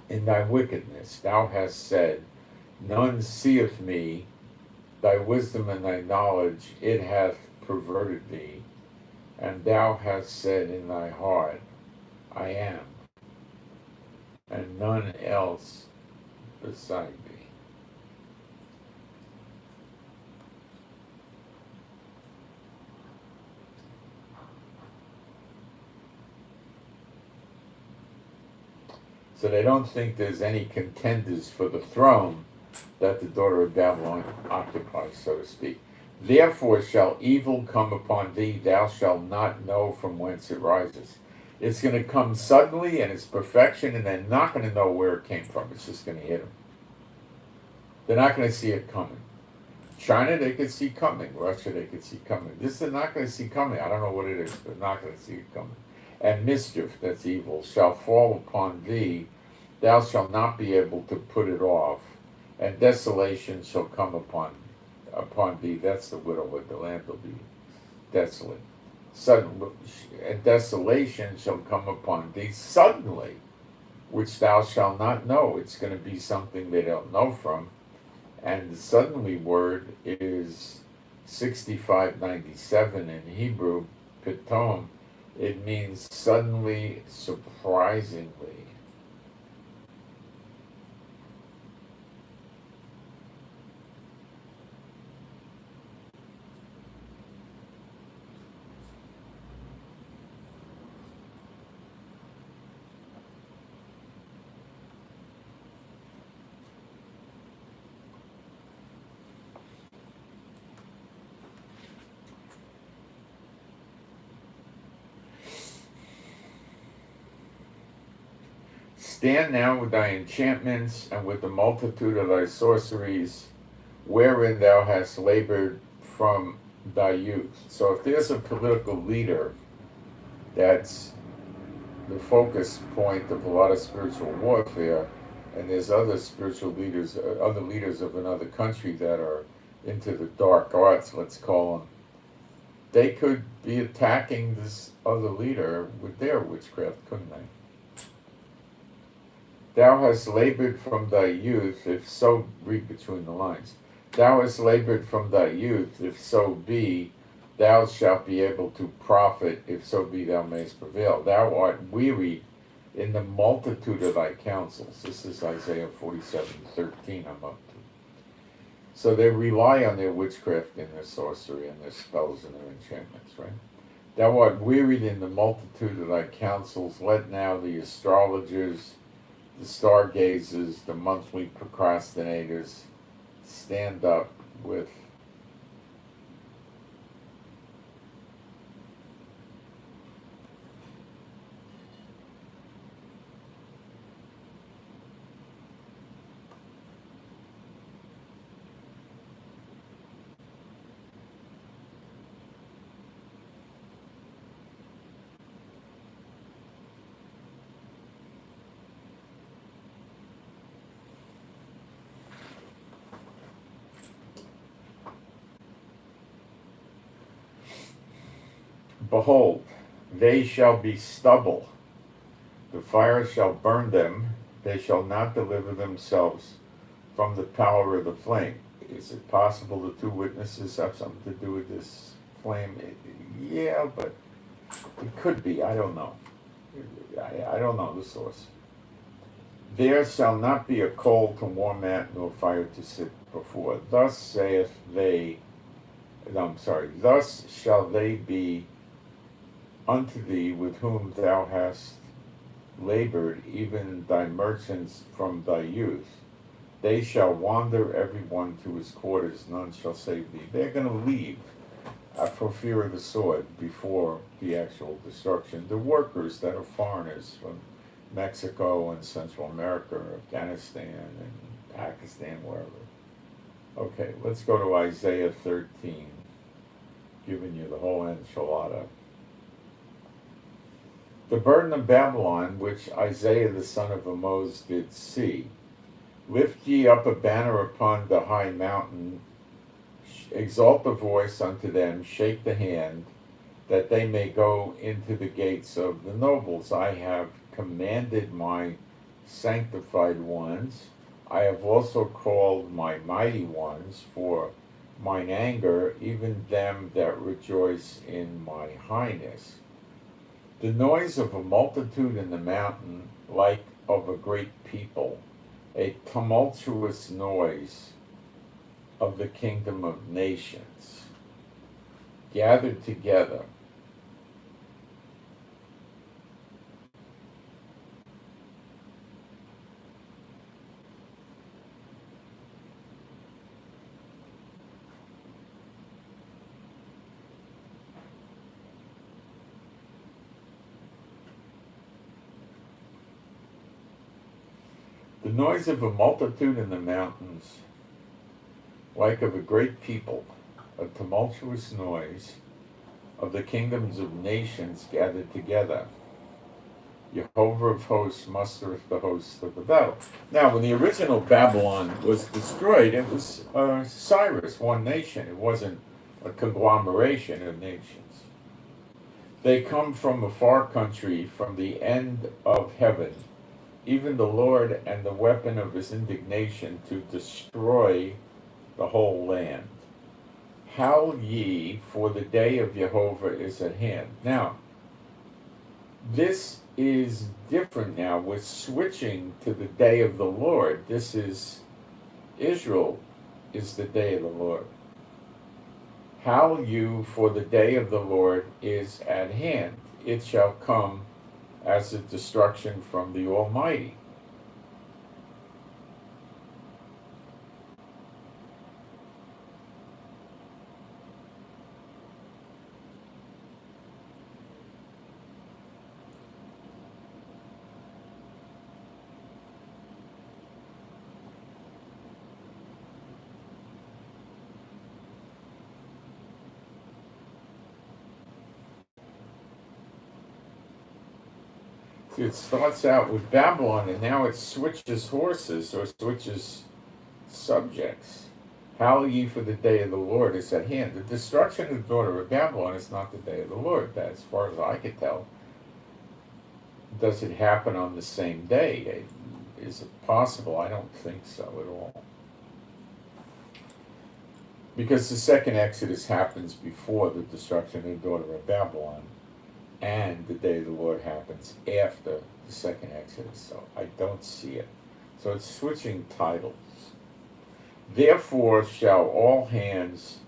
in thy wickedness. Thou hast said, none seeth me. Thy wisdom and thy knowledge, it hath perverted thee. And thou hast said in thy heart, I am, and none else beside thee. So they don't think there's any contenders for the throne that the daughter of Babylon occupies, so to speak. Therefore shall evil come upon thee, thou shalt not know from whence it rises. It's going to come suddenly in its perfection, and they're not going to know where it came from. It's just going to hit them. They're not going to see it coming. China, they could see coming. Russia, they could see coming. This they're not going to see coming. I don't know what it is. They're not going to see it coming. And mischief, that's evil, shall fall upon thee. Thou shalt not be able to put it off. And desolation shall come upon thee. That's the widowhood. The land will be desolate. Suddenly, and desolation shall come upon thee suddenly, which thou shalt not know. It's going to be something they don't know from. And the suddenly word is 6597 in Hebrew, pitom. It means suddenly, surprisingly. Stand now with thy enchantments and with the multitude of thy sorceries, wherein thou hast labored from thy youth. So if there's a political leader that's the focus point of a lot of spiritual warfare, and there's other spiritual leaders, other leaders of another country that are into the dark arts, let's call them, they could be attacking this other leader with their witchcraft, couldn't they? Thou hast labored from thy youth, if so, read between the lines. Thou hast labored from thy youth, if so be, thou shalt be able to profit, if so be thou mayest prevail. Thou art weary in the multitude of thy counsels. This is Isaiah 47:13 I'm up to. So they rely on their witchcraft and their sorcery and their spells and their enchantments, right? Thou art wearied in the multitude of thy counsels. Let now the astrologers, the stargazers, the monthly procrastinators stand up with behold, they shall be stubble. The fire shall burn them. They shall not deliver themselves from the power of the flame. Is it possible the two witnesses have something to do with this flame? Yeah, but it could be. I don't know. I don't know the source. There shall not be a coal to warm at, nor fire to sit before. Thus shall they be unto thee with whom thou hast labored, even thy merchants from thy youth. They shall wander every one to his quarters, none shall save thee. They're going to leave for fear of the sword before the actual destruction. The workers that are foreigners from Mexico and Central America, Afghanistan and Pakistan, wherever. Okay, let's go to Isaiah 13, giving you the whole enchilada. The burden of Babylon, which Isaiah the son of Amoz did see. Lift ye up a banner upon the high mountain, exalt the voice unto them, shake the hand, that they may go into the gates of the nobles. I have commanded my sanctified ones. I have also called my mighty ones for mine anger, even them that rejoice in my highness. The noise of a multitude in the mountain, like of a great people, a tumultuous noise of the kingdom of nations, gathered together. The noise of a multitude in the mountains, like of a great people, a tumultuous noise of the kingdoms of nations gathered together. Jehovah of hosts mustereth the hosts of the battle. Now, when the original Babylon was destroyed, it was Cyrus, one nation. It wasn't a conglomeration of nations. They come from a far country, from the end of heaven, even the Lord and the weapon of his indignation, to destroy the whole land. Howl ye, for the day of Jehovah is at hand. Now, this is different now. We're switching to the day of the Lord. This is Israel is the day of the Lord. Howl you, for the day of the Lord is at hand. It shall come as a destruction from the Almighty. It starts out with Babylon, and now it switches horses or switches subjects. Howl ye, for the day of the Lord is at hand. The destruction of the daughter of Babylon is not the day of the Lord, that, as far as I could tell. Does it happen on the same day? Is it possible? I don't think so at all. Because the second Exodus happens before the destruction of the daughter of Babylon, and the day of the Lord happens after the second Exodus, so I don't see it. So it's switching titles. Therefore shall all hands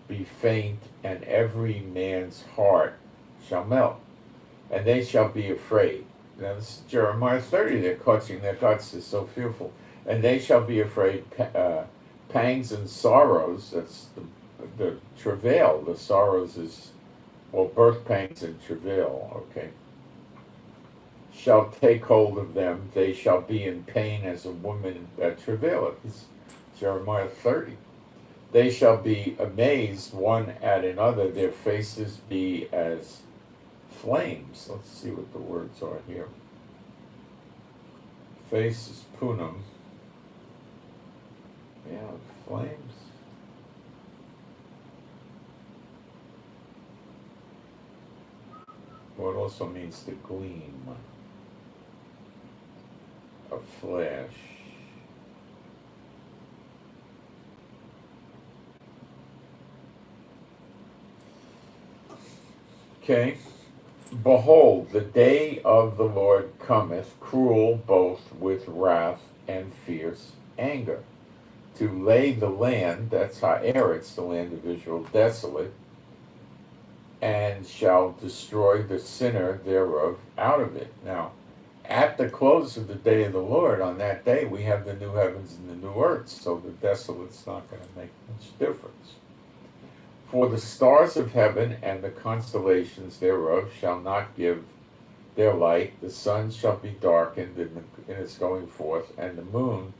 be faint, and every man's heart shall melt, and they shall be afraid. Now this is Jeremiah 30, they're clutching their guts, is so fearful. And they shall be afraid, pangs and sorrows, that's the travail, the sorrows is, well, birth pangs and travail, okay, shall take hold of them. They shall be in pain as a woman that travaileth. This is Jeremiah 30. They shall be amazed one at another. Their faces be as flames. Let's see what the words are here. Face is punum. Yeah, flames. Well, it also means to gleam, a flash. Okay. Behold, the day of the Lord cometh, cruel both with wrath and fierce anger, to lay the land, that's Haaretz, the land of Israel, desolate, and shall destroy the sinner thereof out of it. Now, at the close of the day of the Lord, on that day, we have the new heavens and the new earth, so the desolate's not going to make much difference. For the stars of heaven and the constellations thereof shall not give their light, the sun shall be darkened in its going forth, and the moon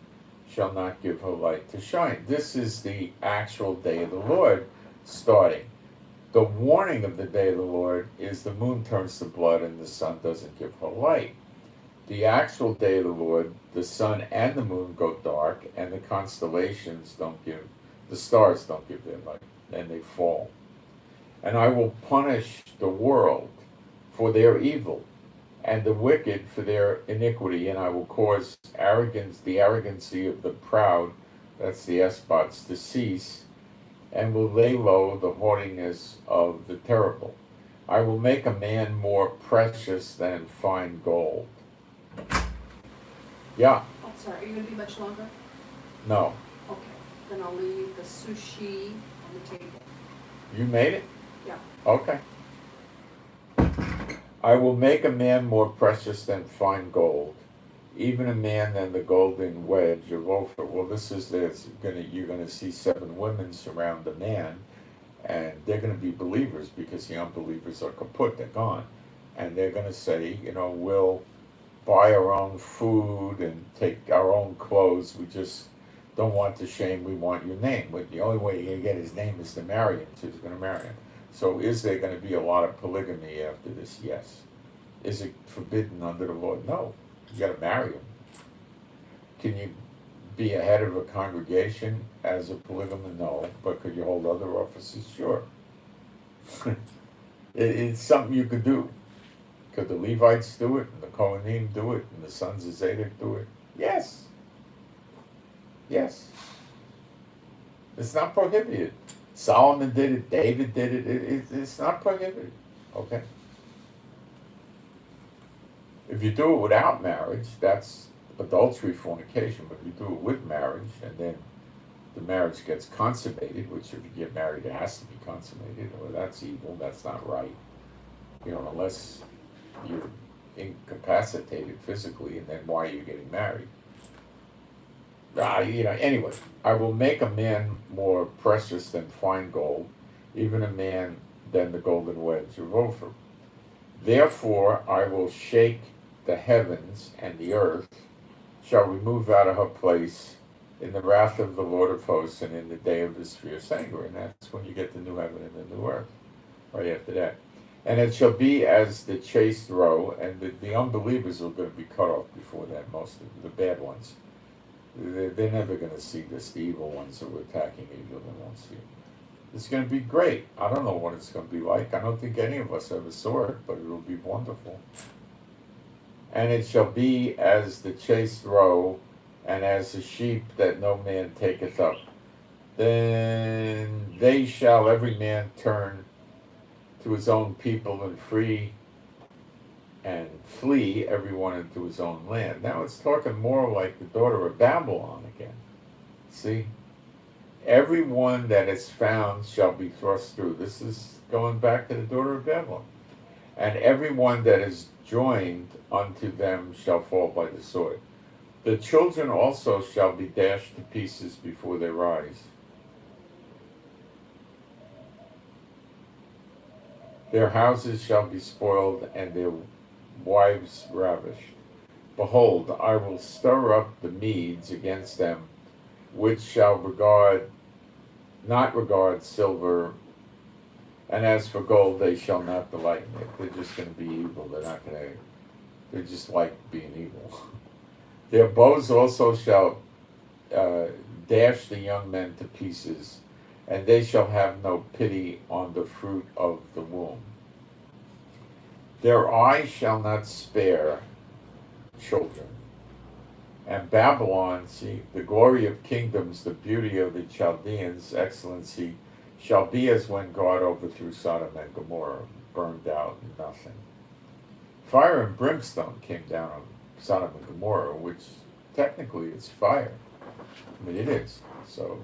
shall not give her light to shine. This is the actual day of the Lord starting. The warning of the day of the Lord is the moon turns to blood and the sun doesn't give her light. The actual day of the Lord, the sun and the moon go dark, and the constellations the stars don't give their light, and they fall. And I will punish the world for their evil, and the wicked for their iniquity, and I will cause the arrogancy of the proud, that's the despots, to cease, and will lay low the haughtiness of the terrible. I will make a man more precious than fine gold. Yeah. Oh, sorry, are you going to be much longer? No. Okay, then I'll leave the sushi on the table. You made it? Yeah. Okay. I will make a man more precious than fine gold, even a man than the golden wedge of Ophir. Well, you're gonna see 7 women surround the man, and they're gonna be believers because the unbelievers are kaput, they're gone. And they're gonna say, we'll buy our own food and take our own clothes. We just don't want the shame, we want your name. But the only way you're going to get his name is to marry him, so he's going to marry him. So is there going to be a lot of polygamy after this? Yes. Is it forbidden under the law? No. You got to marry him. Can you be a head of a congregation as a polygamist? No. But could you hold other offices? Sure. It's something you could do. Could the Levites do it, and the Kohanim do it, and the sons of Zadok do it? Yes. Yes. It's not prohibited. Solomon did it, David did it. It's not prohibited. Okay? If you do it without marriage, that's adultery, fornication. But if you do it with marriage, and then the marriage gets consummated, which if you get married, it has to be consummated, or that's evil, that's not right. Unless you're incapacitated physically, and then why are you getting married? Anyway, I will make a man more precious than fine gold, even a man than the golden wedge of Ophir. Therefore I will shake the heavens, and the earth shall remove out of her place in the wrath of the Lord of hosts and in the day of his fierce anger. And that's when you get the new heaven and the new earth, right after that. And it shall be as the chaste roe, and the unbelievers are going to be cut off before that, most of the bad ones. They're never going to see this. The evil ones who are attacking evil, they won't see it. It's going to be great. I don't know what it's going to be like. I don't think any of us ever saw it, but it will be wonderful. And it shall be as the chaste roe, and as the sheep that no man taketh up. Then they shall every man turn to his own people and flee everyone into his own land. Now it's talking more like the daughter of Babylon again. See? Everyone that is found shall be thrust through. This is going back to the daughter of Babylon. And everyone that is joined unto them shall fall by the sword. The children also shall be dashed to pieces before they rise. Their houses shall be spoiled, and their wives ravished. Behold, I will stir up the Medes against them, which shall not regard silver, and as for gold, they shall not delight in it. They're just going to be evil. They're just like being evil. Their bows also shall dash the young men to pieces, and they shall have no pity on the fruit of the womb. Their eyes shall not spare children. And Babylon, see, the glory of kingdoms, the beauty of the Chaldeans' excellency, shall be as when God overthrew Sodom and Gomorrah, burned out nothing. Fire and brimstone came down on Sodom and Gomorrah, which technically it's fire. I mean, it is. So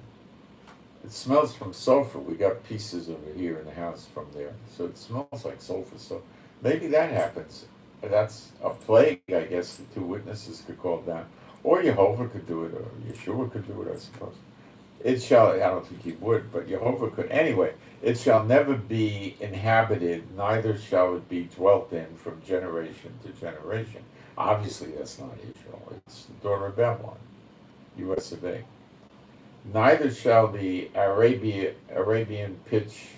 it smells from sulfur. We got pieces of it here in the house from there. So it smells like sulfur. So maybe that happens. That's a plague, I guess, the 2 witnesses could call down. Or Jehovah could do it, or Yeshua could do it, I suppose. It shall, I don't think he would, but Jehovah could. Anyway, it shall never be inhabited, neither shall it be dwelt in from generation to generation. Obviously, that's not Israel. It's the daughter of Babylon, U.S. of A. Neither shall the Arabian pitch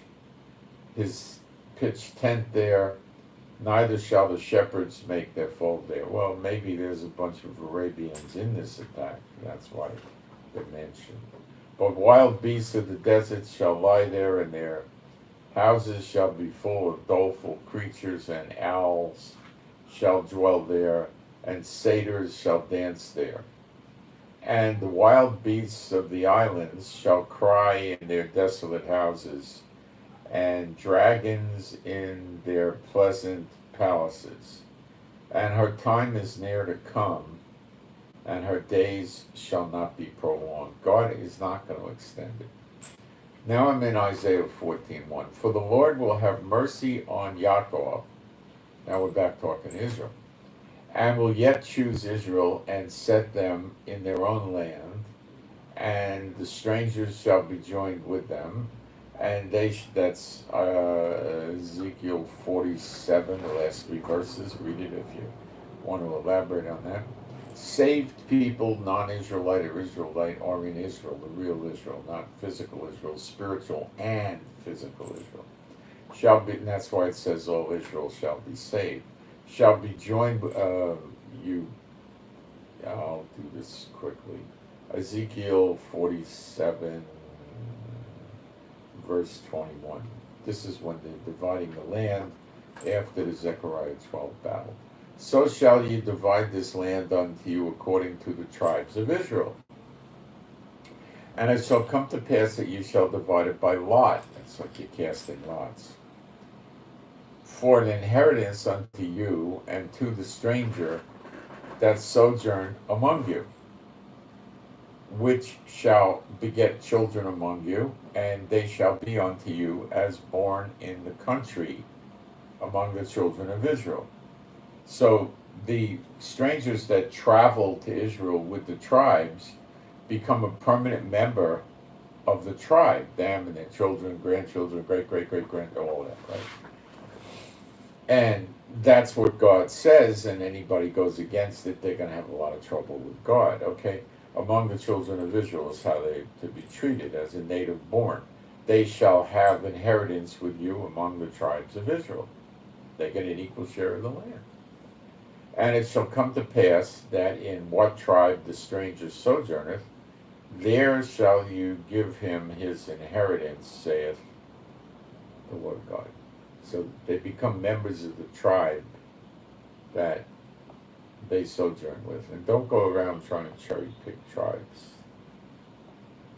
his pitch tent there, neither shall the shepherds make their fold there. Well, maybe there's a bunch of Arabians in this attack. That's why they're mentioned. But wild beasts of the desert shall lie there, and their houses shall be full of doleful creatures, and owls shall dwell there, and satyrs shall dance there. And the wild beasts of the islands shall cry in their desolate houses, and dragons in their pleasant palaces. And her time is near to come, and her days shall not be prolonged. God is not going to extend it. Now I'm in Isaiah 14:1. For the Lord will have mercy on Yaakov. Now we're back talking Israel. And will yet choose Israel and set them in their own land, and the strangers shall be joined with them. And that's Ezekiel 47, the last 3 verses. Read it if you want to elaborate on that. Saved people, non-Israelite or Israelite, are in Israel, the real Israel, not physical Israel, spiritual and physical Israel. Shall be, and that's why it says all Israel shall be saved. Shall be joined, I'll do this quickly. Ezekiel 47, verse 21. This is when they're dividing the land after the Zechariah 12 battle. So shall ye divide this land unto you according to the tribes of Israel. And it shall come to pass that you shall divide it by lot. That's like you're casting lots. For an inheritance unto you and to the stranger that sojourn among you, which shall beget children among you, and they shall be unto you as born in the country among the children of Israel. So the strangers that travel to Israel with the tribes become a permanent member of the tribe, them and their children, grandchildren, great-great-great-grand, all that, right? And that's what God says, and anybody goes against it, they're going to have a lot of trouble with God, okay? Among the children of Israel is how they to be treated as a native born. They shall have inheritance with you among the tribes of Israel. They get an equal share of the land. And it shall come to pass that in what tribe the stranger sojourneth, there shall you give him his inheritance, saith the Lord God. So they become members of the tribe that they sojourn with. And don't go around trying to cherry pick tribes.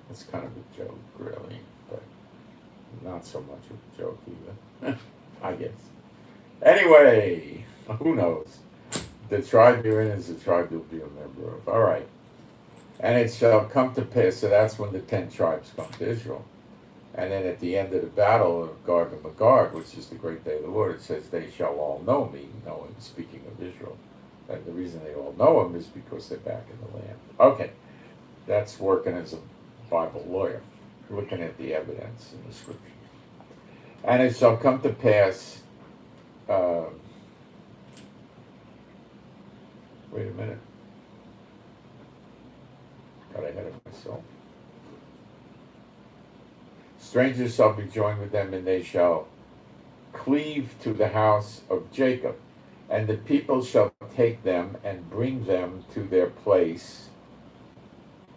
It's kind of a joke, really, but not so much of a joke either, I guess. Anyway, who knows? The tribe you're in is the tribe you'll be a member of. All right. And it shall come to pass, so that's when the 10 tribes come to Israel. And then at the end of the battle of Gog and Magog, which is the great day of the Lord, it says, they shall all know me, knowing, speaking of Israel. And the reason they all know him is because they're back in the land. Okay, that's working as a Bible lawyer, looking at the evidence in the scriptures. And it shall come to pass, wait a minute, got ahead of myself. Strangers shall be joined with them, and they shall cleave to the house of Jacob. And the people shall take them and bring them to their place,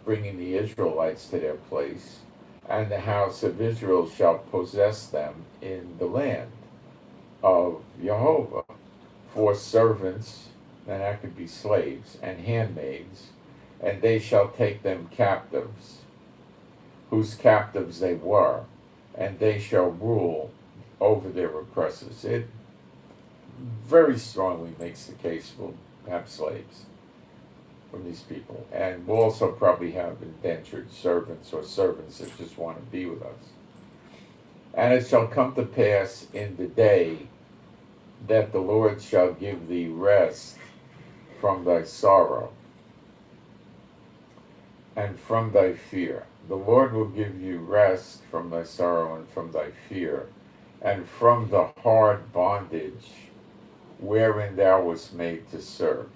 bringing the Israelites to their place. And the house of Israel shall possess them in the land of Jehovah for servants, and that could be slaves, and handmaids, and they shall take them captives, whose captives they were, and they shall rule over their oppressors. It very strongly makes the case we'll have slaves from these people. And we'll also probably have indentured servants or servants that just want to be with us. And it shall come to pass in the day that the Lord shall give thee rest from thy sorrow and from thy fear. The Lord will give you rest from thy sorrow and from thy fear, and from the hard bondage wherein thou wast made to serve.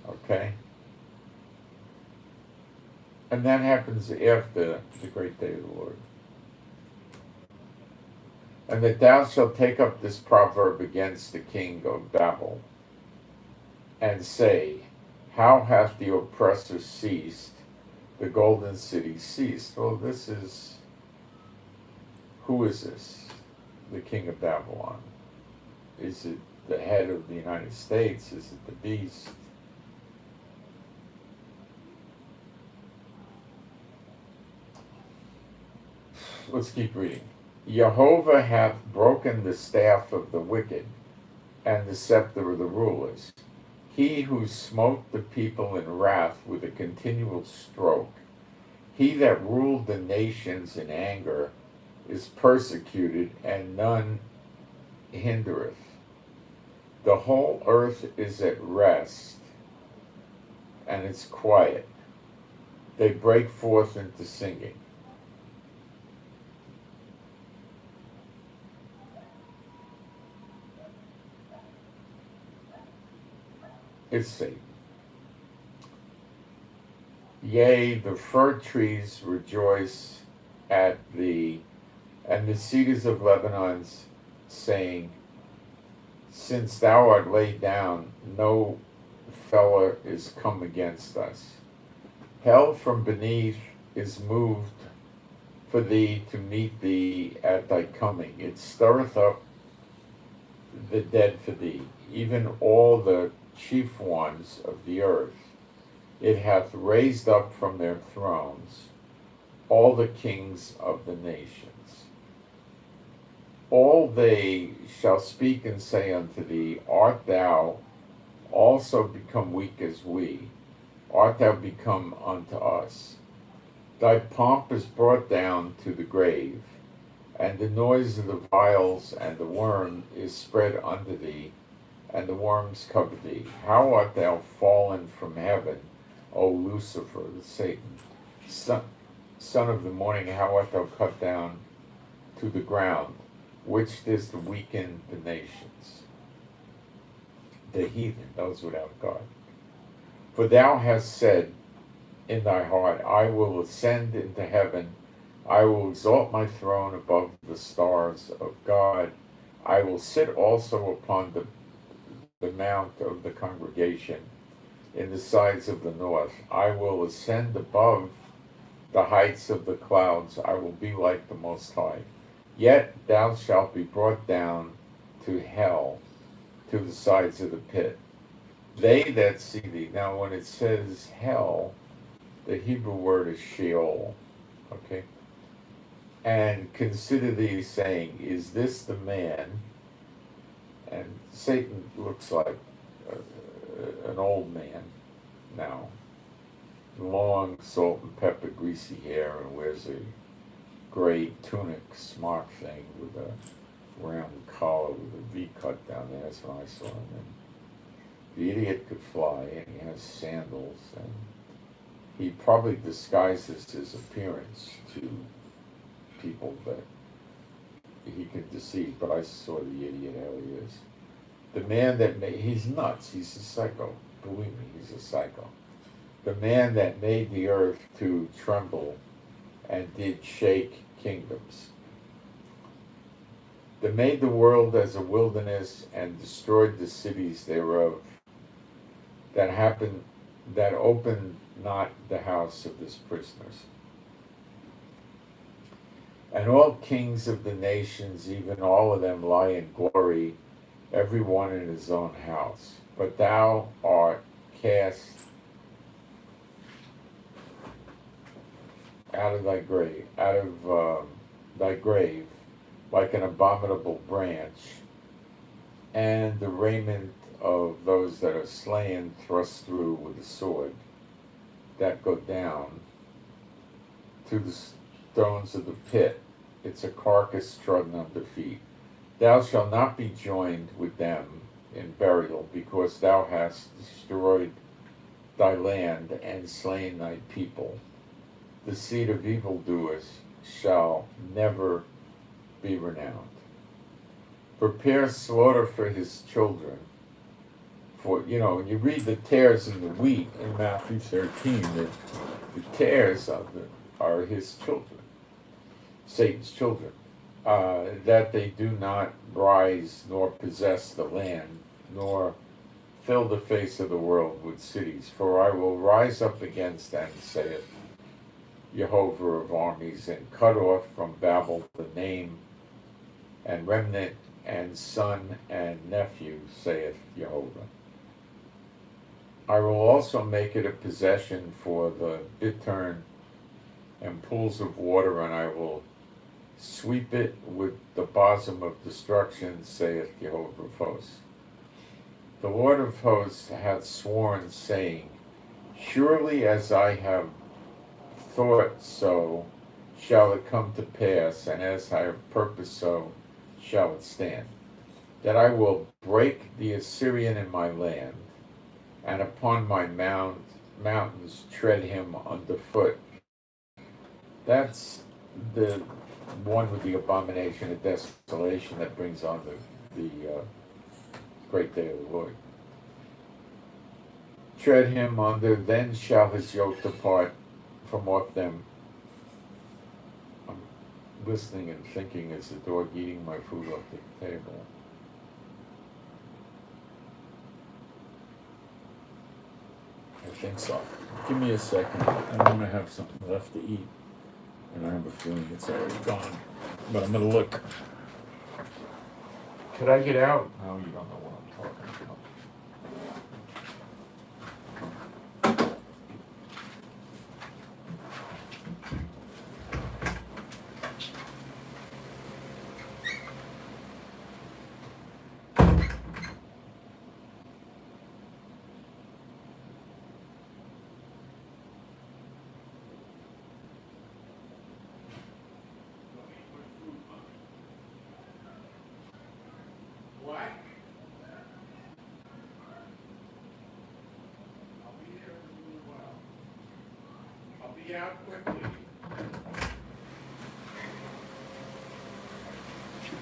Okay? And that happens after the great day of the Lord. And that thou shalt take up this proverb against the king of Babel, and say, how hath the oppressor ceased, the golden city ceased? Well, who is this? The king of Babylon. Is it the head of the United States? Is it the beast? Let's keep reading. Jehovah hath broken the staff of the wicked, and the scepter of the rulers. He who smote the people in wrath with a continual stroke, he that ruled the nations in anger, is persecuted, and none hindereth. The whole earth is at rest, and it's quiet. They break forth into singing. It's Satan. Yea, the fir trees rejoice at thee, and the cedars of Lebanon, saying, since thou art laid down, no feller is come against us. Hell from beneath is moved for thee to meet thee at thy coming. It stirreth up the dead for thee, even all the chief ones of the earth. It hath raised up from their thrones all the kings of the nations. All they shall speak and say unto thee, art thou also become weak as we? Art thou become unto us? Thy pomp is brought down to the grave, and the noise of the vials and the worm is spread under thee, and the worms cover thee. How art thou fallen from heaven, O Lucifer, the Satan, son of the morning? How art thou cut down to the ground, which is to weaken the nations, the heathen, those without God? For thou hast said in thy heart, I will ascend into heaven, I will exalt my throne above the stars of God, I will sit also upon the mount of the congregation in the sides of the north. I will ascend above the heights of the clouds. I will be like the Most High. Yet thou shalt be brought down to hell, to the sides of the pit. They that see thee. Now when it says hell, the Hebrew word is Sheol. Okay? And consider thee, saying, is this the man? And Satan looks like an old man now. Long salt and pepper, greasy hair, and wears a gray tunic smock thing with a round collar with a V cut down there. That's when I saw him. And the idiot could fly, and he has sandals, and he probably disguises his appearance to people that he can deceive, but I saw the idiot how he is. The man that made, he's nuts, he's a psycho. Believe me, he's a psycho. The man that made the earth to tremble and did shake kingdoms. That made the world as a wilderness and destroyed the cities thereof. That opened not the house of his prisoners. And all kings of the nations, even all of them, lie in glory, every one in his own house. But thou art cast out of thy grave, like an abominable branch, and the raiment of those that are slain thrust through with a sword, that go down to the stones of the pit. It's a carcass trodden under feet. Thou shalt not be joined with them in burial, because thou hast destroyed thy land and slain thy people. The seed of evildoers shall never be renowned. Prepare slaughter for his children. For, when you read the tares in the wheat in Matthew 13, the tares are his children, Satan's children, that they do not rise nor possess the land, nor fill the face of the world with cities. For I will rise up against them, saith Jehovah of armies, and cut off from Babel the name and remnant and son and nephew, saith Jehovah. I will also make it a possession for the bittern and pools of water, and I will sweep it with the bosom of destruction, saith Jehovah of hosts. The Lord of hosts hath sworn, saying, surely as I have thought, so shall it come to pass, and as I have purposed, so shall it stand, that I will break the Assyrian in my land, and upon my mountains tread him underfoot. That's the one with the abomination of desolation that brings on the great day of the Lord. Tread him under, then shall his yoke depart from off them. I'm listening and thinking, is the dog eating my food off the table? I think so. Give me a second. I'm going to have something left to eat. And I have a feeling it's already gone. But I'm going to look. Could I get out? No, you don't know what I'm talking about. What? I'll be there in a little while. I'll be out quickly.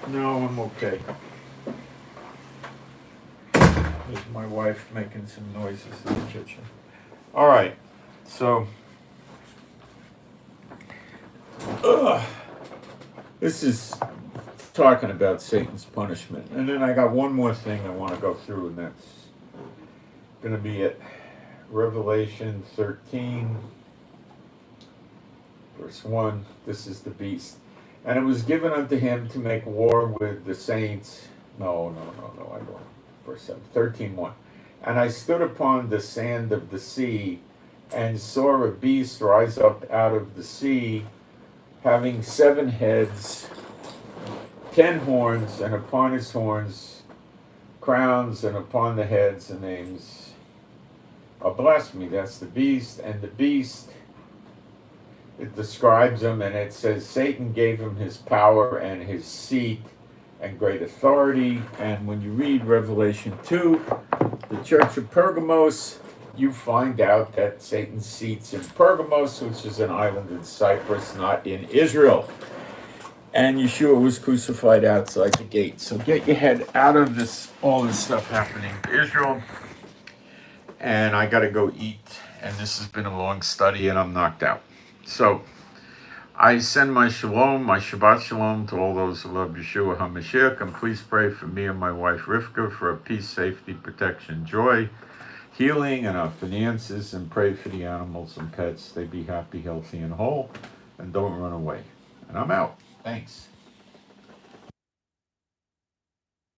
No, I'm okay. There's my wife making some noises in the kitchen. All right, so this is talking about Satan's punishment. And then I got one more thing I want to go through, and that's going to be at Revelation 13, verse 1. This is the beast. And it was given unto him to make war with the saints. No, I don't. Verse 7, 13:1. And I stood upon the sand of the sea, and saw a beast rise up out of the sea, having 7 heads, 10 horns, and upon his horns crowns, and upon the heads the names of blasphemy. That's the beast. And the beast, it describes him, and it says Satan gave him his power and his seat and great authority. And when you read Revelation 2, the church of Pergamos, you find out that Satan seats in Pergamos, which is an island in Cyprus, not in Israel. And Yeshua was crucified outside the gate. So get your head out of this, all this stuff happening in Israel. And I got to go eat. And this has been a long study, and I'm knocked out. So I send my shalom, my Shabbat shalom to all those who love Yeshua HaMashiach. And please pray for me and my wife Rivka for a peace, safety, protection, joy, healing, and our finances. And pray for the animals and pets. They be happy, healthy, and whole. And don't run away. And I'm out. Thanks.